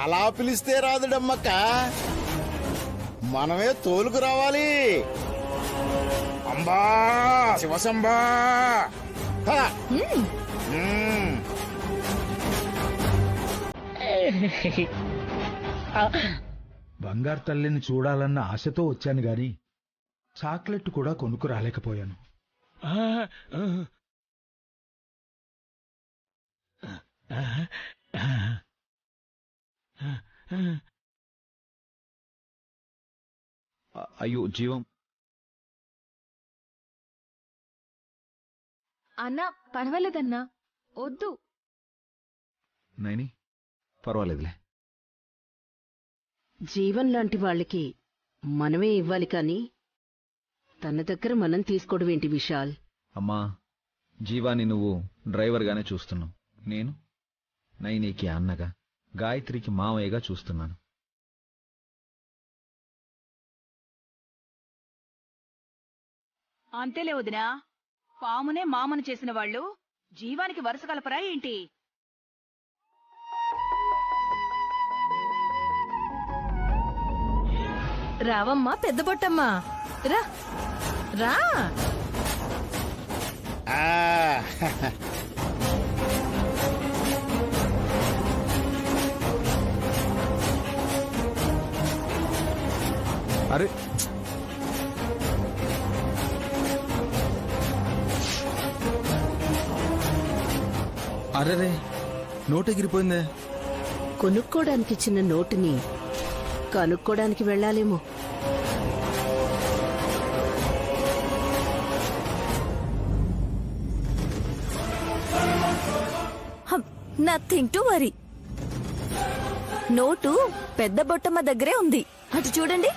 Speaker 10: అలా పిలిస్తే రాదుడమ్మక్క, మనమే తోలుకు రావాలి. అంబా శివశంబా.
Speaker 16: బంగారు తల్లిని చూడాలన్న ఆశతో వచ్చాను గాని చాక్లెట్ కూడా కొనుక్కు రాలేకపోయాను.
Speaker 2: అయ్యో జీవం.
Speaker 3: అన్నా పర్వాలేదన్నా, వద్దు.
Speaker 2: నైని పర్వాలేదులే.
Speaker 17: జీవన్ లాంటి వాళ్ళకి మనమే ఇవ్వాలి కాని తన దగ్గర మనం తీసుకోవడం ఏంటి విశాల్?
Speaker 2: అమ్మా, జీవాని నువ్వు డ్రైవర్గానే చూస్తున్నావు. నేను నైనికి అన్నగా, గాయత్రికి మామయ్యగా చూస్తున్నాను.
Speaker 6: అంతేలే వదినా, పామునే మామను చేసిన వాళ్ళు జీవానికి వరుస కలపరా ఏంటి?
Speaker 9: రావమ్మా పెద్ద బొట్టమ్మ, రా రా.
Speaker 2: అరే
Speaker 5: అరే, నోట్ ఎగిరిపోయిందే.
Speaker 17: కొనుక్కోడానికి ఇచ్చిన నోటుని కనుక్కోడానికి వెళ్ళాలేమో.
Speaker 4: Nothing to worry. నోటు పెద్ద బొట్టమ్మ దగ్గరే ఉంది, అటు చూడండి.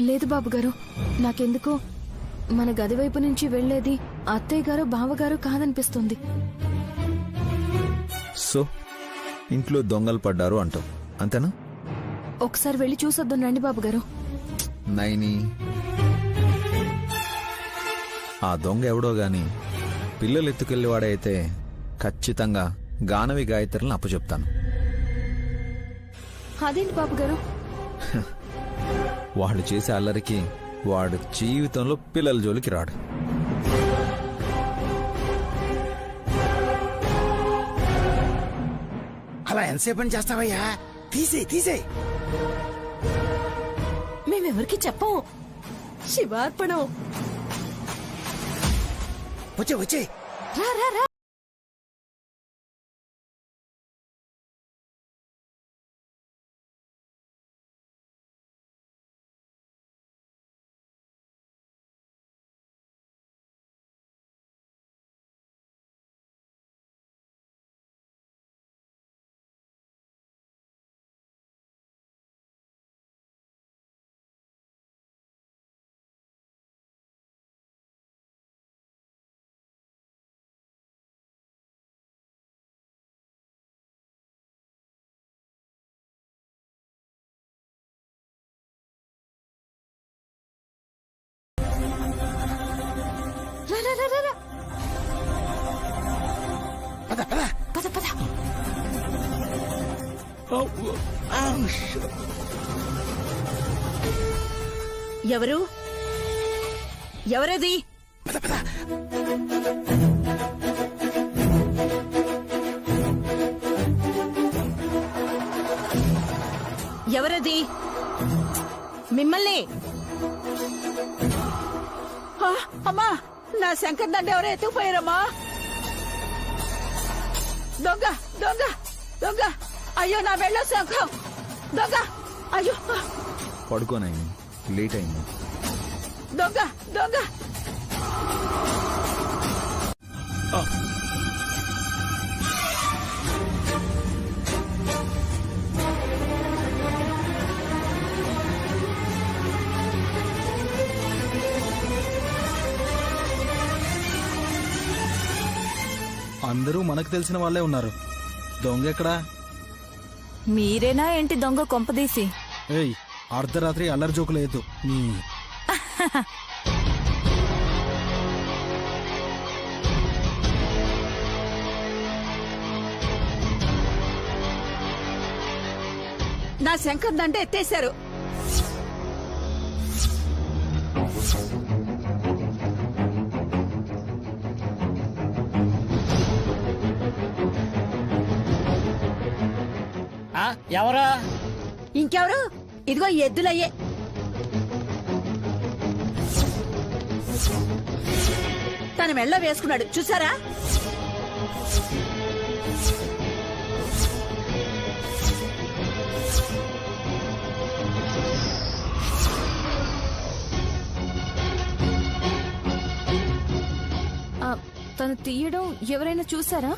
Speaker 3: లేదు బాబు గారు, నాకెందుకో మన గది వైపు నుంచి వెళ్లేది అత్తయ్య గారు బావగారు కాదనిపిస్తుంది.
Speaker 2: సో ఇంట్లో దొంగలు పడ్డారు అంటావు, అంతేనా?
Speaker 3: ఒకసారి వెళ్ళి చూసొద్దాం రండి బాబు గారు.
Speaker 2: నైని, ఆ దొంగ ఎవడో గాని పిల్లలు ఎత్తుకెళ్ళేవాడైతే ఖచ్చితంగా గానవి గాయత్రులను అప్పచెప్తాను.
Speaker 3: అదేంటి బాబు గారు?
Speaker 2: వాడు చేసే అల్లరికి వాడు జీవితంలో పిల్లల జోలికి రాడు.
Speaker 10: అలా ఎంతసేపు పని చేస్తావయ్యా? తీసే
Speaker 9: మేమెవరికి చెప్పం. శివార్పణం.
Speaker 10: వచ్చే
Speaker 9: రా రా రా.
Speaker 1: ఎవరు? ఎవరది? ఎవరది? మిమ్మల్ని.
Speaker 14: అమ్మా, నా శంకర్ దండ ఎవరో ఎత్తుకుపోయారమ్మా. దొంగ దొంగ దొంగ! అయ్యో, నా వెళ్ళో శంఖం! దొంగ! అయ్యో,
Speaker 2: పడుకోనైంది, లేట్ అయింది.
Speaker 14: దొంగ దొంగ!
Speaker 5: అందరూ మనకు తెలిసిన వాళ్ళే ఉన్నారు. దొంగ ఎక్కడా?
Speaker 4: మీరేనా ఏంటి దొంగ కొంపదీసి?
Speaker 5: ఏయ్, అర్ధరాత్రి అల్లరి జోకులేదు.
Speaker 14: నా శంకర్ దండ ఎత్తేశారు.
Speaker 7: ఎవరా?
Speaker 14: ఇంకెవరు? ఇదిగో ఎద్దులయ్యే. తన మెళ్ళ వేసుకున్నాడు, చూసారా?
Speaker 3: తను తీయడం ఎవరైనా చూసారా?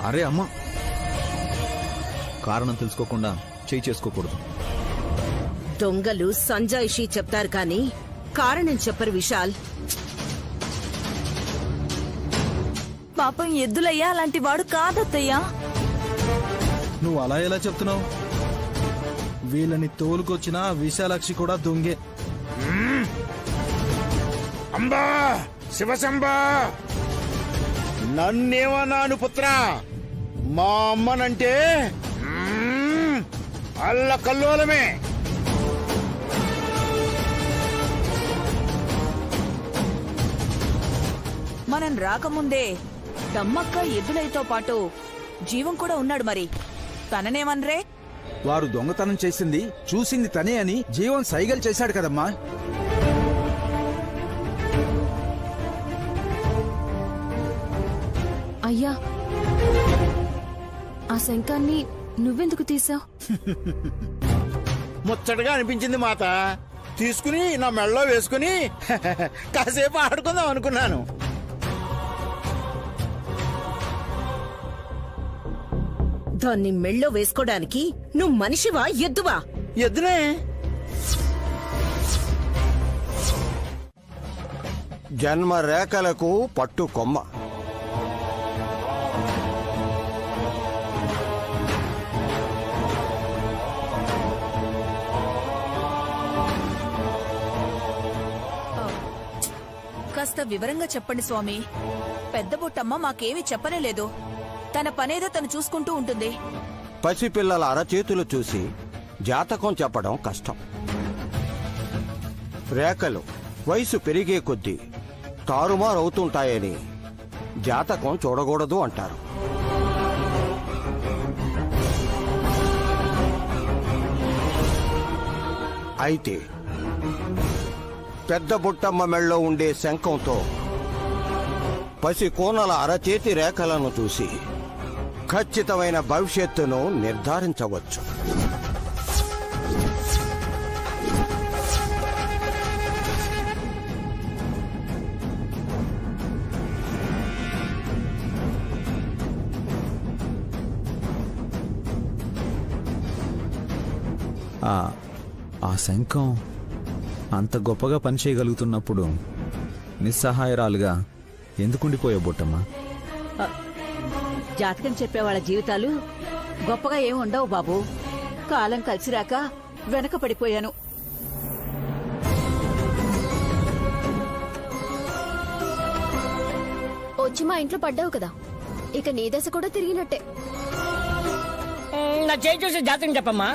Speaker 2: అరే అమ్మా, కారణం తెలుసుకోకుండా చేయి చేసుకోకూడదు.
Speaker 1: దొంగలు సంజాయిషి చెప్తారు కానీ కారణం చెప్పరు విశాల్.
Speaker 4: పాపం ఎద్దులయ్యా అలాంటి వాడు కాదత్తయ్యా.
Speaker 5: నువ్వు అలా ఎలా చెప్తున్నావు? వీళ్ళని తోలుకొచ్చిన విశాలాక్షి కూడా దొంగే.
Speaker 10: అంబా శివశంబా నన్నేమన్నాను పుత్రా, మా అమ్మనంటే అల్ల కల్లోలమే.
Speaker 6: మనం రాకముందే దమ్మక్క ఎద్దులైతో పాటు జీవం కూడా ఉన్నాడు. మరి తననేమనరే?
Speaker 18: వారు దొంగతనం చేసింది చూసింది తనే అని జీవం సైగలు చేశాడు కదమ్మా.
Speaker 3: అయ్యా, ఆ శంఖాన్ని నువ్వెందుకు తీసావు?
Speaker 10: ముచ్చటగా అనిపించింది మాత. తీసుకుని నా మెళ్ళలో వేసుకుని కాసేపు ఆడుకుందాం అనుకున్నాను.
Speaker 1: దాన్ని మెళ్ళో వేసుకోవడానికి నువ్వు మనిషివా ఎద్దువా?
Speaker 10: ఎద్దునే.
Speaker 8: జన్మ రేఖలకు పట్టు కొమ్మ.
Speaker 6: కాస్త వివరంగా చెప్పండి స్వామి. పెద్ద బొట్టమ్మ మాకేమీ చెప్పనే లేదు. తన పనేదో తను చూసుకుంటూ ఉంటుంది.
Speaker 8: పసిపిల్లల అరచేతులు చూసి జాతకం చెప్పడం కష్టం. రేఖలు వయసు పెరిగే కొద్దీ తారుమారవుతుంటాయని జాతకం చూడకూడదు అంటారు. అయితే పెద్ద బుట్టమ్మ మెళ్ళో ఉండే శంఖంతో పసి కోనల అరచేతి రేఖలను చూసి ఖచ్చితమైన భవిష్యత్తును నిర్ధారించవచ్చు.
Speaker 2: ఆ శంఖం అంత గొప్పగా పనిచేయగలుగుతున్నప్పుడు నిస్సహాయరాలుగా ఎందుకుండిపోయా బొట్టమ్మా?
Speaker 14: జాతకం చెప్పే వాళ్ళ జీవితాలు గొప్పగా ఏమి ఉండవు బాబు. కాలం కలిసిరాక వెనక పడిపోయాను.
Speaker 3: వచ్చి మా ఇంట్లో పడ్డావు కదా, ఇక నీ దశ కూడా తిరిగినట్టే.
Speaker 7: నా చేయి చూసి జాతకం చెప్పమ్మా.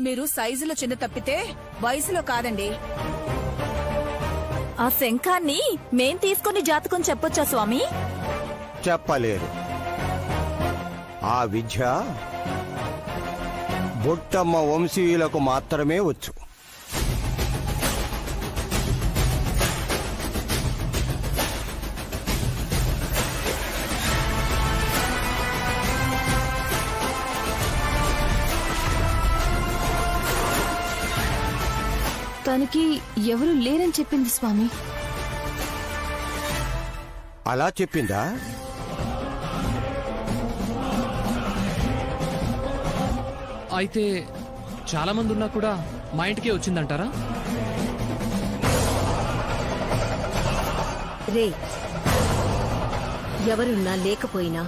Speaker 6: మీరు సైజులో చిన్న తప్పితే వయసులో కాదండి.
Speaker 4: ఆ శంఖాన్ని మేం తీసుకుని జాతకం చెప్పొచ్చా స్వామి?
Speaker 8: చెప్పలేరు. ఆ విద్య బుట్టమ్మ వంశీయులకు మాత్రమే వచ్చు.
Speaker 3: తనకి ఎవరు లేరని చెప్పింది స్వామి.
Speaker 8: అలా చెప్పిందా?
Speaker 11: అయితే చాలా మంది ఉన్నా కూడా మా ఇంటికే వచ్చిందంటారా?
Speaker 1: రే, ఎవరున్నా లేకపోయినా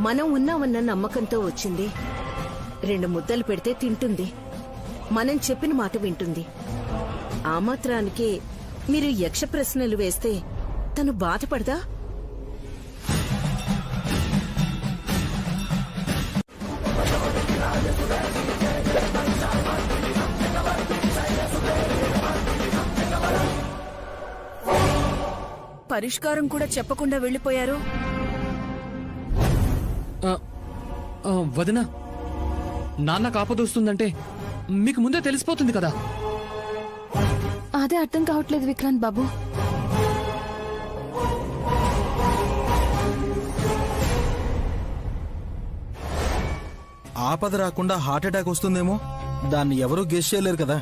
Speaker 1: మనం ఉన్నామన్న నమ్మకంతో వచ్చింది. 2 ముద్దలు పెడితే తింటుంది. మనం చెప్పిన మాట వింటుంది. ఆ మాత్రానికే మీరు యక్ష ప్రశ్నలు వేస్తే తను బాధపడదా?
Speaker 6: పరిష్కారం కూడా చెప్పకుండా వెళ్ళిపోయారు.
Speaker 11: వదినా, నాన్న కాపదొస్తుందంటే మీకు ముందే తెలిసిపోతుంది కదా.
Speaker 3: అదే అర్థం కావట్లేదు విక్రాంత్ బాబు.
Speaker 5: ఆపద రాకుండా హార్ట్ అటాక్ వస్తుందేమో. దాన్ని ఎవరూ గెస్ చేయలేరు కదా.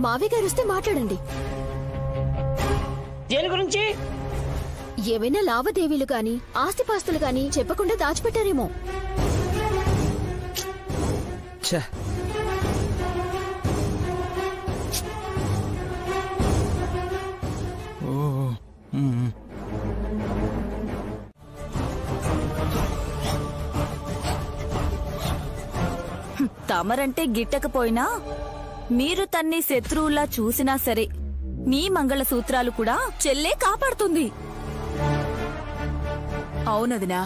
Speaker 3: మావి గారు వస్తే మాట్లాడండి.
Speaker 7: దేని గురించి?
Speaker 3: ఏవైనా లావాదేవీలు గాని ఆస్తిపాస్తులు గాని చెప్పకుండా దాచిపెట్టారేమో.
Speaker 6: తమరంటే గిట్టకపోయినా మీరు తన్ని శత్రువులా చూసినా సరే మీ మంగళసూత్రాలు కూడా చెల్లే కాపాడుతుంది.
Speaker 4: అవునదినా,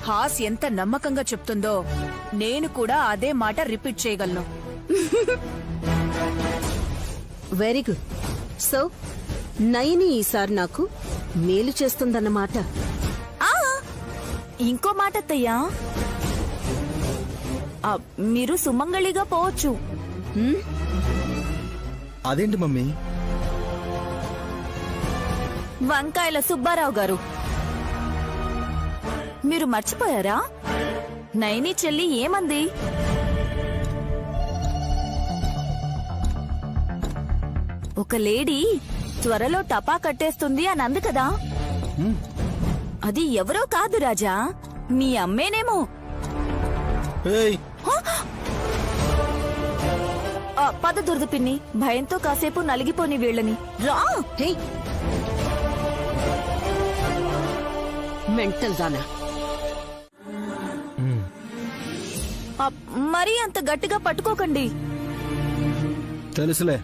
Speaker 4: హాస్ ఎంత నమ్మకంగా చెప్తుందో నేను కూడా అదే మాట రిపీట్ చేయగలను.
Speaker 1: Very good. సో నయని ఈసారి నాకు మేలు చేస్తుందన్నమాట.
Speaker 6: ఇంకో మాట అత్తయ్యా, మీరు సుమంగళిగా పోవచ్చు.
Speaker 5: అదేంటి మమ్మీ?
Speaker 6: వంకాయల సుబ్బారావు గారు, మీరు మర్చిపోయారా? నయని చెల్లి ఏమంది? ఒక లేడీ త్వరలో టపా కట్టేస్తుంది అని అంది కదా. అది ఎవరో కాదు రాజా, మీ అమ్మేనేమో. పద దురద పిన్ని, భయంతో కాసేపు నలిగిపోని వీళ్ళని. రా.
Speaker 1: మెంటల్ దానా?
Speaker 6: మరీ అంత గట్టిగా పట్టుకోకండి.
Speaker 5: తెలుసులే.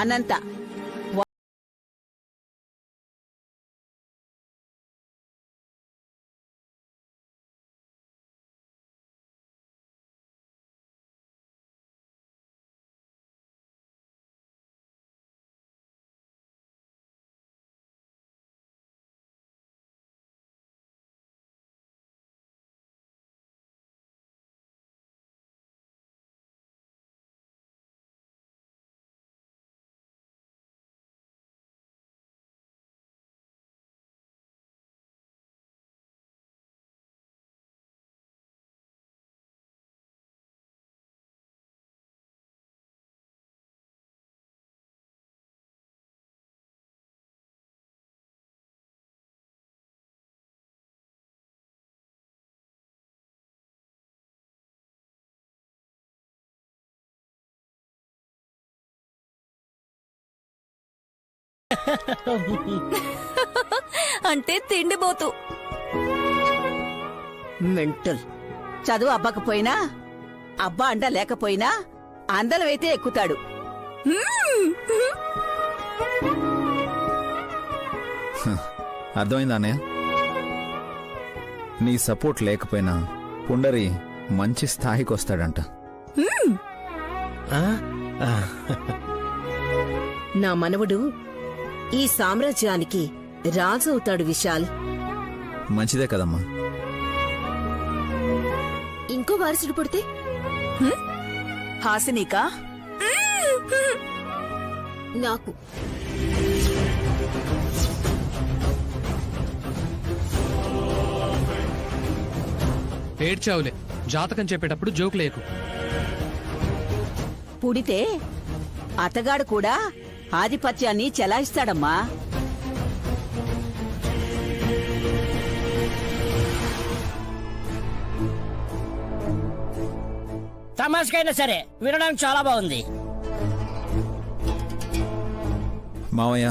Speaker 14: అనంత
Speaker 6: అంటే తిండిపోతూ.
Speaker 14: మెంటల్. చదువు అబ్బకపోయినా, అబ్బా అండ లేకపోయినా అందలమైతే ఎక్కుతాడు.
Speaker 2: అర్థమైందా అన్నయ్య? నీ సపోర్ట్ లేకపోయినా పుండరి మంచి స్థాయికి వస్తాడంట.
Speaker 1: నా మనవడు ఈ సామ్రాజ్యానికి రాజు అవుతాడు విశాల్.
Speaker 2: మంచిదే కదమ్మా.
Speaker 3: ఇంకో వారసుడు పుడితే
Speaker 4: హాసినికా?
Speaker 3: నాకు
Speaker 11: ఏడ్చావులే, జాతకం చెప్పేటప్పుడు జోక్ లేకు.
Speaker 14: పుడితే అతగాడు కూడా ఆధిపత్యాన్ని చెలాయిస్తాడమ్మా.
Speaker 7: తమాషకైనా సరే వినడానికి చాలా బాగుంది.
Speaker 2: మావయ్య,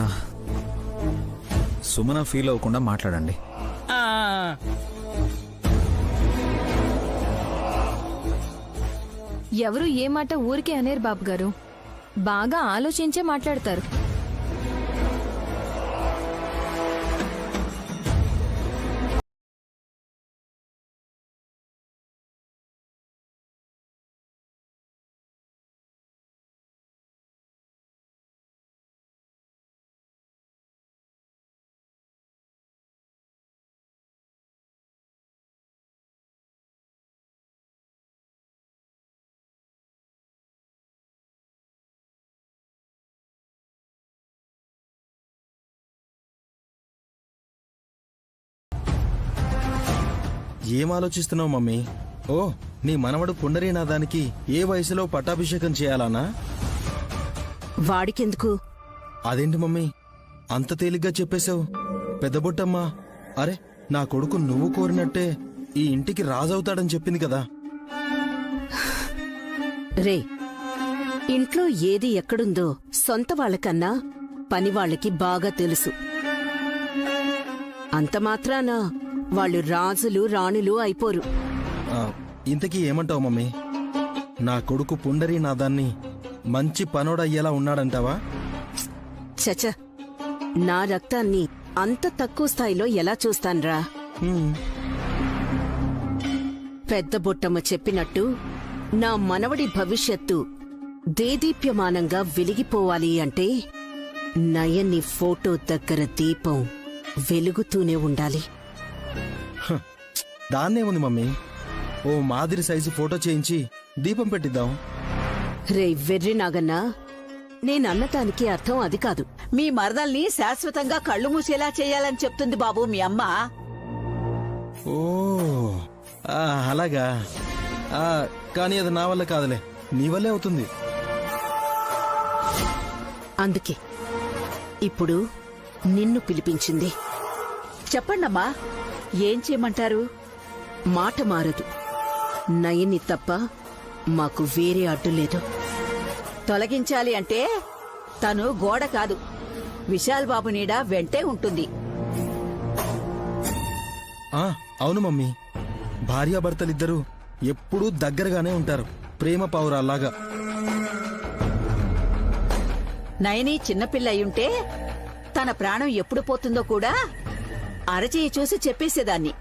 Speaker 2: సుమన ఫీల్ అవ్వకుండా మాట్లాడండి.
Speaker 3: ఎవరు ఏ మాట ఊరికే అనేరు బాబు గారు, బాగా ఆలోచించే మాట్లాడతారు.
Speaker 5: ఏం ఆలోచిస్తున్నావు మమ్మీ? ఓ, నీ మనవడు పుండరీనాథానికి ఏ వయసులో పట్టాభిషేకం చేయాలనా?
Speaker 1: వాడికెందుకు?
Speaker 5: అదేంటి మమ్మీ అంత తేలిగ్గా చెప్పేశావు? పెద్దబొట్టమ్మా, అరే నా కొడుకు నువ్వు కోరినట్టే ఈ ఇంటికి రాజవుతాడని చెప్పింది కదా.
Speaker 1: రే, ఇంట్లో ఏది ఎక్కడుందో సొంత వాళ్ళకన్నా పనివాళ్ళకి బాగా తెలుసు. అంత మాత్రాన వాళ్ళు రాజులు రాణులు అయిపోరు.
Speaker 5: ఇంతకీ ఏమంటావు మమ్మీ? నా కొడుకు పుండరీనాథాన్ని మంచి పనోడయ్యేలా ఉన్నాడంటావా?
Speaker 1: చచ, నా రక్తాన్ని అంత తక్కువ స్థాయిలో ఎలా చూస్తాన్రా? పెద్ద బొట్టమ్మ చెప్పినట్టు నా మనవడి భవిష్యత్తు దేదీప్యమానంగా వెలిగిపోవాలి అంటే నయన్ని ఫోటో దగ్గర దీపం వెలుగుతూనే ఉండాలి.
Speaker 5: దాన్నేముంది మమ్మీ, ఓ మాదిరి సైజు ఫోటో చేయించి దీపం పెట్టిద్దాం.
Speaker 1: రే వెర్రి నాగన్నా, నేనన్నదానికి అర్థం అది కాదు.
Speaker 14: మీ మరదల్ని శాశ్వతంగా కళ్ళు మూసేలా చేయాలని చెప్తుంది బాబు మీ అమ్మ.
Speaker 5: ఓ అలాగా. కానీ అది నా వల్ల కాదులే, నీ వల్లే అవుతుంది.
Speaker 1: అందుకే ఇప్పుడు నిన్ను పిలిపించింది.
Speaker 14: చెప్పండమ్మా, ఏం చేయమంటారు?
Speaker 1: మాట మారదు. నయన్ని తప్ప మాకు వేరే అడ్డు లేదు.
Speaker 14: తొలగించాలి అంటే తను గోడ కాదు, విశాల్ బాబు నీడ వెంటే ఉంటుంది.
Speaker 5: అవును మమ్మీ, భార్యాభర్తలిద్దరూ ఎప్పుడూ దగ్గరగానే ఉంటారు, ప్రేమ పావురాల్లాగా.
Speaker 14: నయని చిన్నపిల్ల అయ్యుంటే తన ప్రాణం ఎప్పుడు పోతుందో కూడా అరచేయి చూసి చెప్పేసేదాన్ని.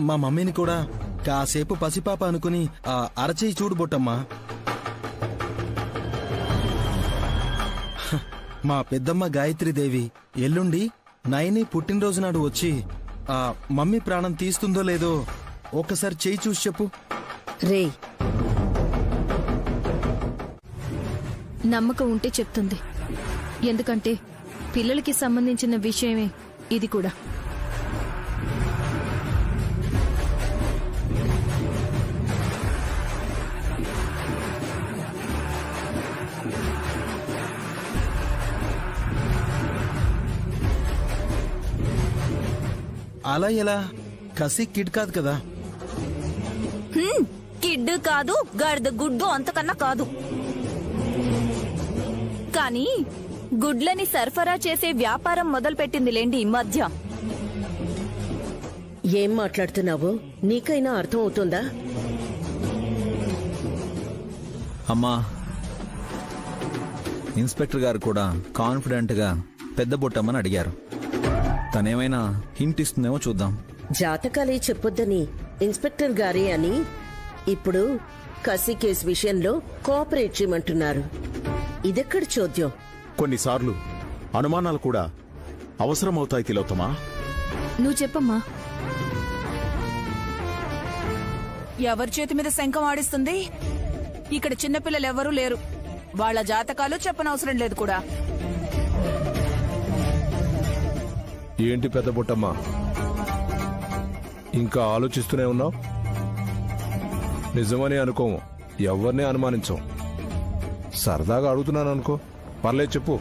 Speaker 5: మా మమ్మీని కూడా కాసేపు పసిపాప అనుకుని అరచేయి చూడు బొట్టమ్మా. మా పెద్దమ్మ గాయత్రీదేవి ఎల్లుండి నయని పుట్టినరోజు నాడు వచ్చి మమ్మీ ప్రాణం తీస్తుందో లేదో ఒక్కసారి చేయి చూసి చెప్పు.
Speaker 1: రే,
Speaker 3: నమ్మకం ఉంటే చెప్తుంది. ఎందుకంటే పిల్లలకి సంబంధించిన విషయమే ఇది కూడా.
Speaker 5: అలా ఎలా? కసి కిడ్ కాదు కదా.
Speaker 6: కిడ్ కాదు, గర్ద గుడ్డు అంతకన్నా కాదు. కానీ గుడ్లని సరఫరా చేసే వ్యాపారం మొదలుపెట్టిందిలేండి ఈ మధ్య.
Speaker 1: ఏం మాట్లాడుతున్నావో నీకైనా అర్థం అవుతుందా?
Speaker 2: అమ్మా, ఇన్స్పెక్టర్ గారు కూడా కాన్ఫిడెంట్ గా పెద్ద బొట్టమ్మని అడిగారు. తనేమైనా హింట్ ఇస్తుందేమో చూద్దాం.
Speaker 1: జాతకాలే చెప్పొద్దని ఇన్స్పెక్టర్ గారే అని ఇప్పుడు కసి కేసు విషయంలో కోఆపరేట్ చేయమంటున్నారు. ఇదెక్కడ చోద్యం?
Speaker 13: కొన్నిసార్లు అనుమానాలు కూడా అవసరమవుతాయి తిలోత్తమా.
Speaker 3: నువ్వు చెప్పమ్మా.
Speaker 4: ఎవరి చేతి మీద శంఖం ఆడిస్తుంది? ఇక్కడ చిన్నపిల్లలెవరూ లేరు. వాళ్ళ జాతకాలు చెప్పనవసరం లేదు కూడా.
Speaker 12: ఏంటి పెద్ద బుట్టమ్మా, ఇంకా ఆలోచిస్తూనే ఉన్నావు? నిజమని అనుకోము, ఎవరిని అనుమానించం. సరదాగా అడుగుతున్నాను అనుకో, పర్లేదు చెప్పు.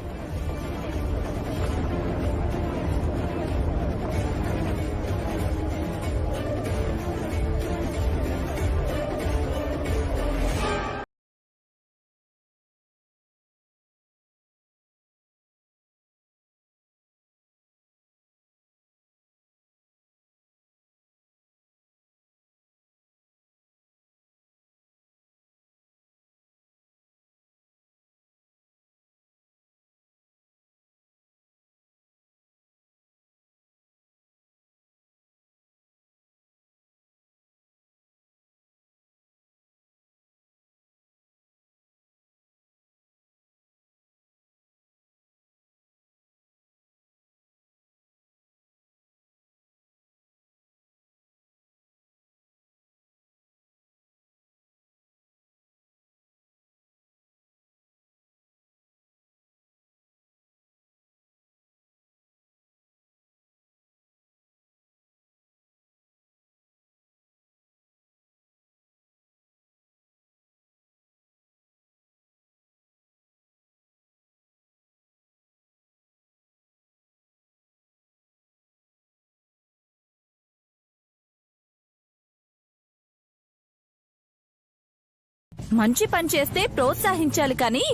Speaker 6: మంచి పని చేస్తే ప్రోత్సహించాలి కానీ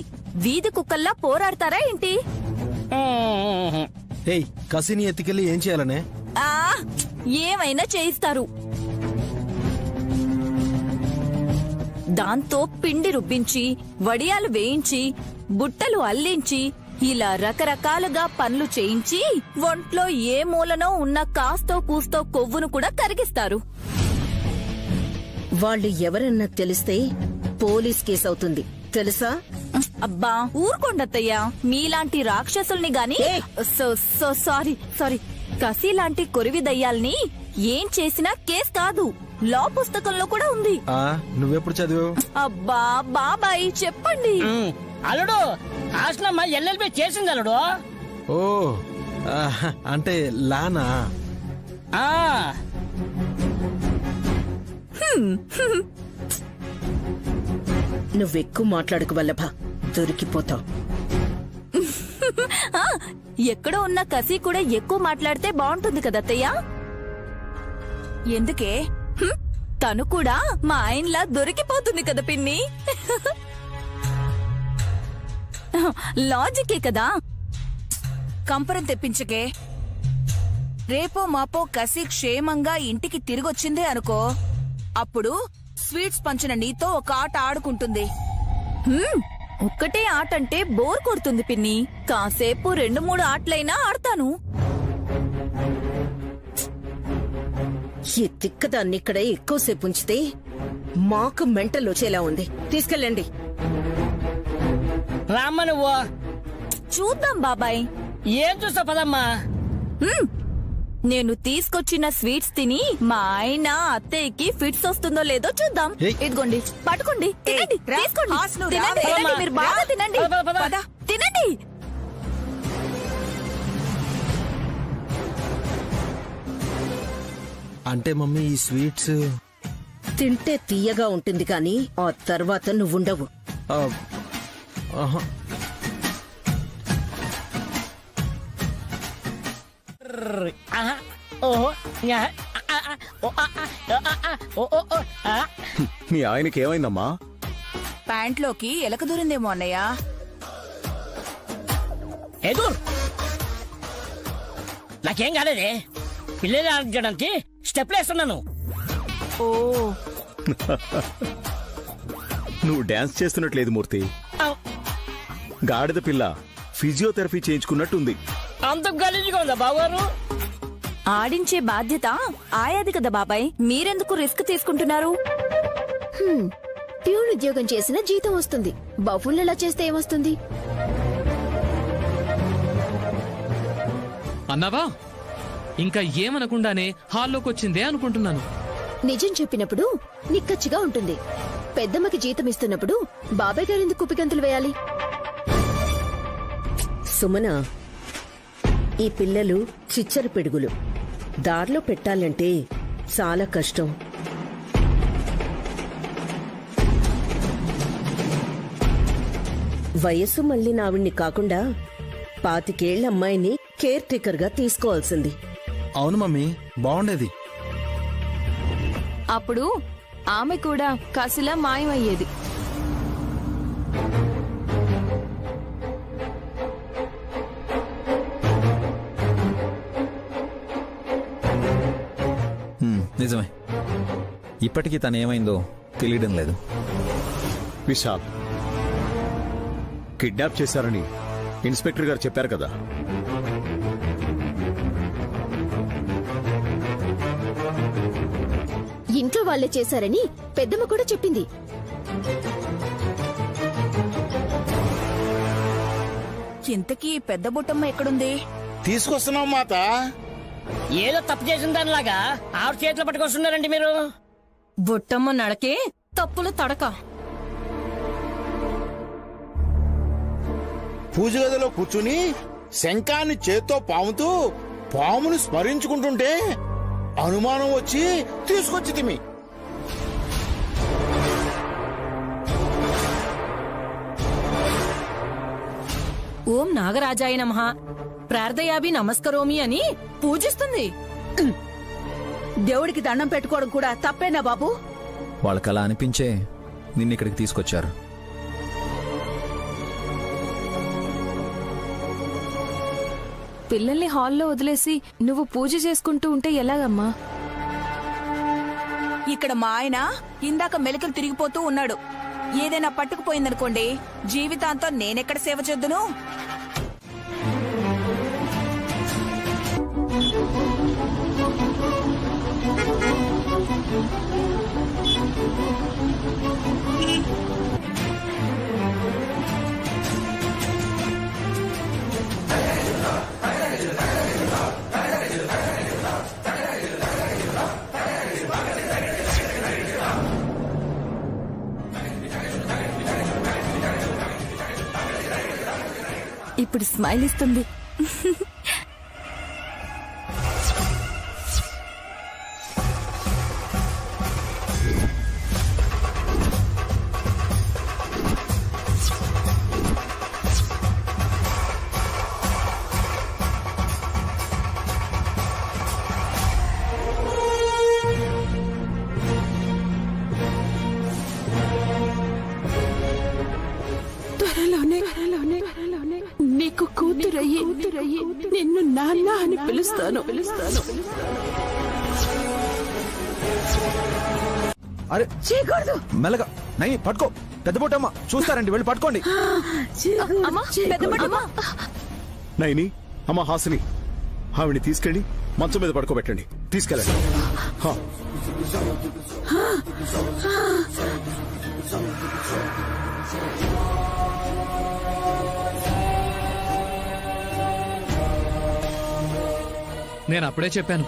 Speaker 6: వీధి కుక్కల్లా పోరాడతారా ఏంటి?
Speaker 5: ఏయ్, కసిని ఎత్తికెళ్ళి ఏం చేయాలనే?
Speaker 6: ఆ ఏమైనా చేయిస్తారు. దాంతో పిండి రుబ్బించి, వడియాలు వేయించి, బుట్టలు అల్లించి, ఇలా రకరకాలుగా పనులు చేయించి ఒంట్లో ఏ మూలనో ఉన్న కాస్తో కూస్తో కొవ్వును కూడా కరిగిస్తారు.
Speaker 1: వాళ్ళు ఎవరన్నా తెలిస్తే పోలీస్ కేసు అవుతుంది తెలుసా?
Speaker 6: అబ్బా ఊరుకోండత్తయ్యా, మీలాంటి రాక్షసుల్ని గాని సారీ కసి లాంటి కొరివి దయ్యాల్ని ఏం చేసినా కేస్ కాదు, లా పుస్తకంలో కూడా ఉంది.
Speaker 5: నువ్వెప్పుడు చదివావు?
Speaker 6: అబ్బా బాబాయ్ చెప్పండి.
Speaker 7: అల్లుడు హాస్టలమ్మ ఎల్ఎల్బి చేసింది అల్లుడు.
Speaker 5: ఓ అంటే లానా?
Speaker 1: నువ్వెక్కువ మాట్లాడకు వల్లభ, దొరికిపోతావు.
Speaker 6: ఎక్కడో ఉన్న కసి కూడా ఎక్కువ మాట్లాడితే బాగుంటుంది కదా అత్తయ్య. ఎందుకే తను కూడా మా ఆయనలా దొరికిపోతుంది కదా పిన్ని. లాజికే కదా.
Speaker 4: కంపరం తెప్పించకే. రేపో మాపో కసి క్షేమంగా ఇంటికి తిరిగొచ్చిందే అనుకో, అప్పుడు స్వీట్స్ పంచిన నీతో ఒక ఆట ఆడుకుంటుంది.
Speaker 6: ఒక్కటే ఆట అంటే బోర్ కొడుతుంది పిన్ని, కాసేపు 2-3 ఆటలైనా ఆడతాను.
Speaker 1: ఈ తిక్కదాన్ని ఇక్కడ ఎక్కువసేపు ఉంచితే మాకు మెంటల్ వచ్చేలా ఉంది. తీసుకెళ్ళండి.
Speaker 7: రామ్మ నువ్వు.
Speaker 6: చూద్దాం బాబాయ్.
Speaker 7: ఏం చూస్తా పదమ్మా.
Speaker 6: నేను తీసుకొచ్చిన స్వీట్స్ తిని మా ఆయన అత్తయ్యకి ఫిట్స్ వస్తుందో లేదో చూద్దాం. ఇదిగోండి పట్టుకోండి, తినండి, తీసుకోండి, తినండి, తినండి, మీరు బాగా తినండి, తినండి.
Speaker 5: అంటే మమ్మీ ఈ స్వీట్స్
Speaker 1: తింటే తీయగా ఉంటుంది కానీ ఆ తర్వాత నువ్వుండవు.
Speaker 13: మీ ఆయనకి ఏమైందమ్మా?
Speaker 4: ప్యాంట్లోకి ఎలక దూరిందేమో అన్నయ్య.
Speaker 7: నాకేం కాలేదే, పిల్లలు ఆడించడానికి స్టెప్లు వేస్తున్నాను.
Speaker 4: ఓ
Speaker 13: నువ్వు డాన్స్ చేస్తున్నట్లేదు మూర్తి. గాడిద పిల్ల ఫిజియోథెరపీ చేయించుకున్నట్టుంది.
Speaker 7: అంత గలీజ్గా ఉందా బావగారు?
Speaker 6: ఆడించే బాధ్యత ఆయాది కదా బాబాయ్, మీరెందుకు రిస్క్ తీసుకుంటున్నారు?
Speaker 3: ప్యూన్ ఉద్యోగం చేసిన జీతం వస్తుంది, బఫున్లా చేస్తే ఏమొస్తుంది?
Speaker 11: అన్నావా? ఇంకా ఏమనకుండానే హాల్లోకొచ్చిందే అనుకుంటున్నాను.
Speaker 3: నిజం చెప్పినప్పుడు నిక్కచ్చిగా ఉంటుంది. పెద్దమ్మకి జీతం ఇస్తున్నప్పుడు బాబాయ్ గారు ఎందుకు కుప్పిగంతులు వేయాలి?
Speaker 1: సుమన, ఈ పిల్లలు చిచ్చర పిడుగులు, దారిలో పెట్టాలంటే చాలా కష్టం. వయస్సు మళ్ళీ నావిడ్ని కాకుండా 25 ఏళ్ల అమ్మాయిని కేర్ టేకర్ గా తీసుకోవాల్సింది.
Speaker 5: అవును మమ్మీ, బాగుండేది.
Speaker 3: అప్పుడు ఆమె కూడా కసిలా మాయమయ్యేది.
Speaker 2: నిజమే, ఇప్పటికీ తనేమైందో తెలియడం లేదు.
Speaker 13: విశాల్, కిడ్నాప్ చేశారని ఇన్స్పెక్టర్ గారు చెప్పారు కదా.
Speaker 3: ఇంట్లో వాళ్లే చేశారని పెద్దమ్మ కూడా చెప్పింది.
Speaker 4: ఇంతకీ పెద్ద బుట్టమ్మ ఎక్కడుంది?
Speaker 10: తీసుకొస్తున్నాం మాత.
Speaker 7: ఏదో తప్పు చేసిన దానిలాగా ఆవిడ చేతిలో పట్టుకొస్తున్నారండి మీరు.
Speaker 9: బుట్టమ్మ నడకే తప్పులు తడక.
Speaker 10: పూజ గదిలో కూర్చుని శంఖాన్ని చేత్తో పాముతూ పామును స్మరించుకుంటుంటే అనుమానం వచ్చి తీసుకొచ్చి తిమి.
Speaker 9: ఓం నాగరాజాయ నమః ప్రార్థయాభి నమస్కరోమి అని పూజిస్తుంది.
Speaker 14: దేవుడికి దండం పెట్టుకోవడం కూడా తప్పేనా బాబు?
Speaker 2: వాళ్ళకలా అనిపించే నిన్ను ఇక్కడికి తీసుకొచ్చారు.
Speaker 3: పిల్లల్ని హాల్లో వదిలేసి నువ్వు పూజ చేసుకుంటూ ఉంటే ఎలాగమ్మా?
Speaker 6: ఇక్కడ మా ఆయన ఇందాక మెలికలు తిరిగిపోతూ ఉన్నాడు. ఏదైనా పట్టుకుపోయిందనుకోండి, జీవితాంతం నేనెక్కడ సేవ చేద్దును? ఇప్పుడు స్మైల్ ఇస్తుంది.
Speaker 14: నీకు కూతురయ్యి నిన్ను నాన్న అని పిలుస్తాను.
Speaker 18: అరే
Speaker 14: చేయకూడదు.
Speaker 18: మెల్లగా నై పట్టుకో. పెద్ద బొట్టమ్మ చూస్తారండి, వెళ్ళి పట్టుకోండి.
Speaker 13: నైని, అమ్మ హాసిని, ఆవిడ్ని తీసుకెళ్ళి మంచం మీద పడుకోబెట్టండి. తీసుకెళ్ళండి.
Speaker 11: నేను అప్పుడే చెప్పాను,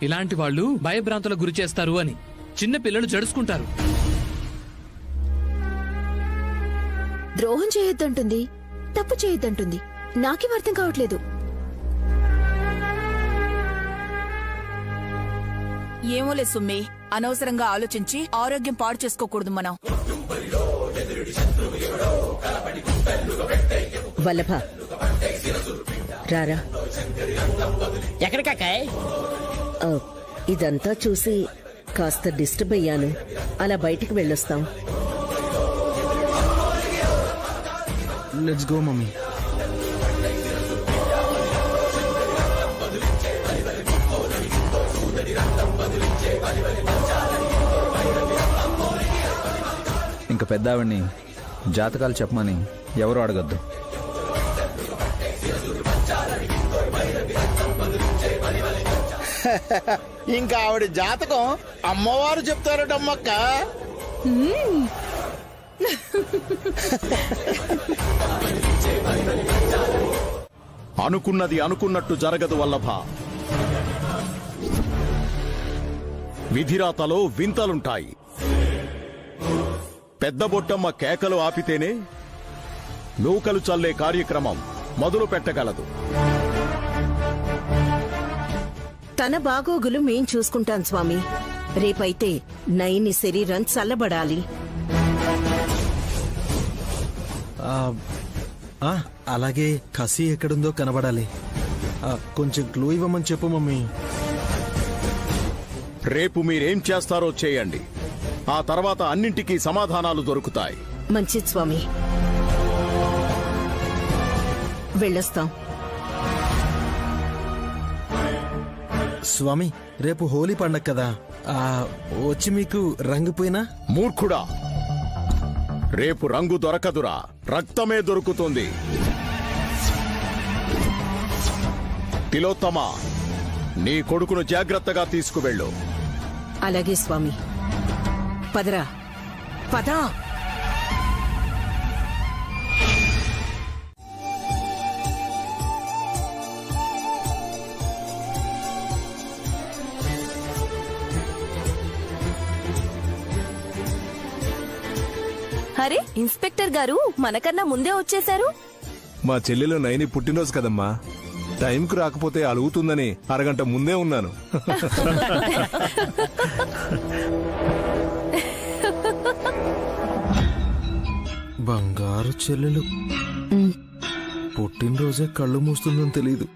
Speaker 11: ఇలాంటి వాళ్ళు భయభ్రాంతులకు గురి చేస్తారు అని. చిన్న పిల్లలు జడుచుకుంటారు.
Speaker 3: ద్రోహం చేయొద్దంటుంది, తప్పు చేయొద్దంటుంది. నాకేం అర్థం కావట్లేదు.
Speaker 6: ఏమోలే సుమ్మి, అనవసరంగా ఆలోచించి ఆరోగ్యం పాడు చేసుకోకూడదు మనం.
Speaker 1: వల్లభ రారా.
Speaker 7: ఎక్కడికాకాయ్?
Speaker 1: ఇదంతా చూసి కాస్త డిస్టర్బ్ అయ్యాను. అలా బయటికి వెళ్ళొస్తాం.
Speaker 5: Let's go mummy.
Speaker 2: ఇంక పెద్ద ఆవిడ్ని జాతకాలు చెప్పమని ఎవరు అడగద్దు.
Speaker 10: ఇంకా ఆవిడ జాతకం అమ్మవారు చెప్తారటమ్మక్క.
Speaker 13: అనుకున్నది అనుకున్నట్టు జరగదు వల్లభ. విధిరాతలో వింతలుంటాయి. పెద్ద బొట్టమ్మ కేకలు ఆపితేనే నూకలు చల్లే కార్యక్రమం మొదలు పెట్టగలదు.
Speaker 1: తన బాగోగులు మేం చూసుకుంటాం స్వామి. రేపైతే నైని శరీరం చల్లబడాలి.
Speaker 5: అలాగే కసి ఎక్కడుందో కనబడాలి. కొంచెం క్లూ ఇవ్వమని చెప్పు మమ్మీ.
Speaker 13: రేపు మీరేం చేస్తారో చేయండి. ఆ తర్వాత అన్నింటికీ సమాధానాలు దొరుకుతాయి.
Speaker 1: మంచిది స్వామి, వెళ్ళొస్తాం.
Speaker 5: స్వామి, రేపు హోలీ పండగ కదా, వచ్చి మీకు రంగు పోయినా?
Speaker 13: మూర్ఖుడా, రేపు రంగు దొరకదురా, రక్తమే దొరుకుతుంది. తిలోత్తమ, నీ కొడుకును జాగ్రత్తగా తీసుకువెళ్ళు.
Speaker 1: అలాగే స్వామి. పదరా, పదా.
Speaker 6: అరే, ఇన్స్పెక్టర్ గారు మనకన్నా ముందే వచ్చేశారు.
Speaker 12: మా చెల్లెలు నైని పుట్టినరోజు కదమ్మా, టైంకు రాకపోతే అలుగుతుందని అరగంట ముందే ఉన్నాను.
Speaker 5: బంగారు చెల్లెలు పుట్టినరోజే కళ్ళు మూస్తుందని తెలీదు.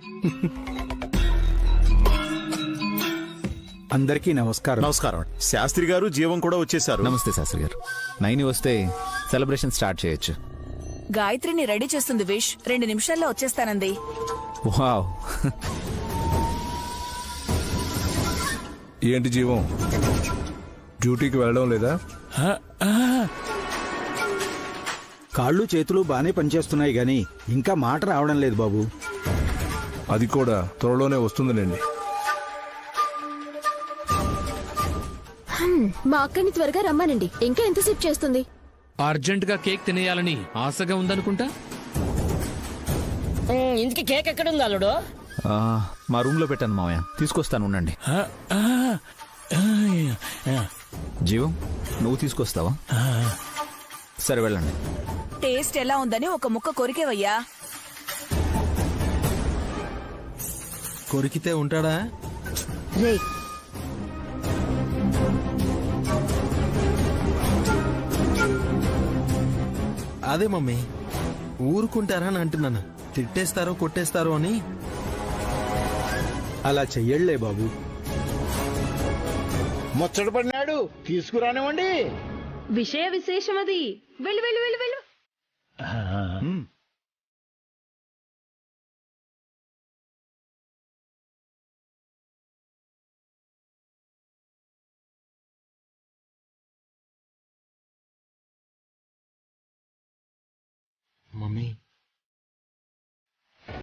Speaker 18: అందరికీ నమస్కారం.
Speaker 13: నమస్కారం. శాస్త్రి గారు జీవం కూడా వచ్చేసారు.
Speaker 2: నమస్తే శాస్త్రి గారు. నైని వస్తే సెలబ్రేషన్ స్టార్ట్ చేయొచ్చు.
Speaker 6: గాయత్రిని రెడీ చేస్తుంది విష్. 2 నిమిషాల్లో వచ్చేస్తానంది.
Speaker 2: వావ్.
Speaker 12: ఏంటి జీవం, డ్యూటీకి వెళ్ళడం లేదా?
Speaker 18: కాళ్ళు చేతులు బానే పనిచేస్తున్నాయి గాని ఇంకా మాట రావడం లేదు బాబు.
Speaker 12: అది కూడా త్వరలోనే వస్తుందిలేండి.
Speaker 3: మా అక్కని త్వరగా రమ్మానండి. ఇంకా ఎంతసేపు చేస్తుంది?
Speaker 11: అర్జెంట్ గా కేక్ తినేయాలని ఆశగా ఉందనుకుంటా.
Speaker 7: ఇంటికి కేక్ ఎక్కడుంది అల్లుడు?
Speaker 2: మా రూమ్ లో పెట్టాను మావయ్య, తీసుకొస్తాను ఉండండి. జీవం, నువ్వు తీసుకొస్తావా? సరే వెళ్ళండి.
Speaker 6: టేస్ట్ ఎలా ఉందని ఒక ముక్క కొరికేవయ్యా.
Speaker 5: కొరికితే ఉంటాడా?
Speaker 1: రే,
Speaker 5: అదే మమ్మీ, ఊరుకుంటారా అని అంటున్నాను. తిట్టేస్తారో కొట్టేస్తారో అని.
Speaker 18: అలా చెయ్యళ్లే బాబు.
Speaker 10: ముచ్చట పడినాడు, తీసుకురానివ్వండి.
Speaker 17: విషయ విశేషం అది. వెళ్ళు వెళ్ళు వెళ్ళు వెళ్ళు.
Speaker 5: మమ్మీ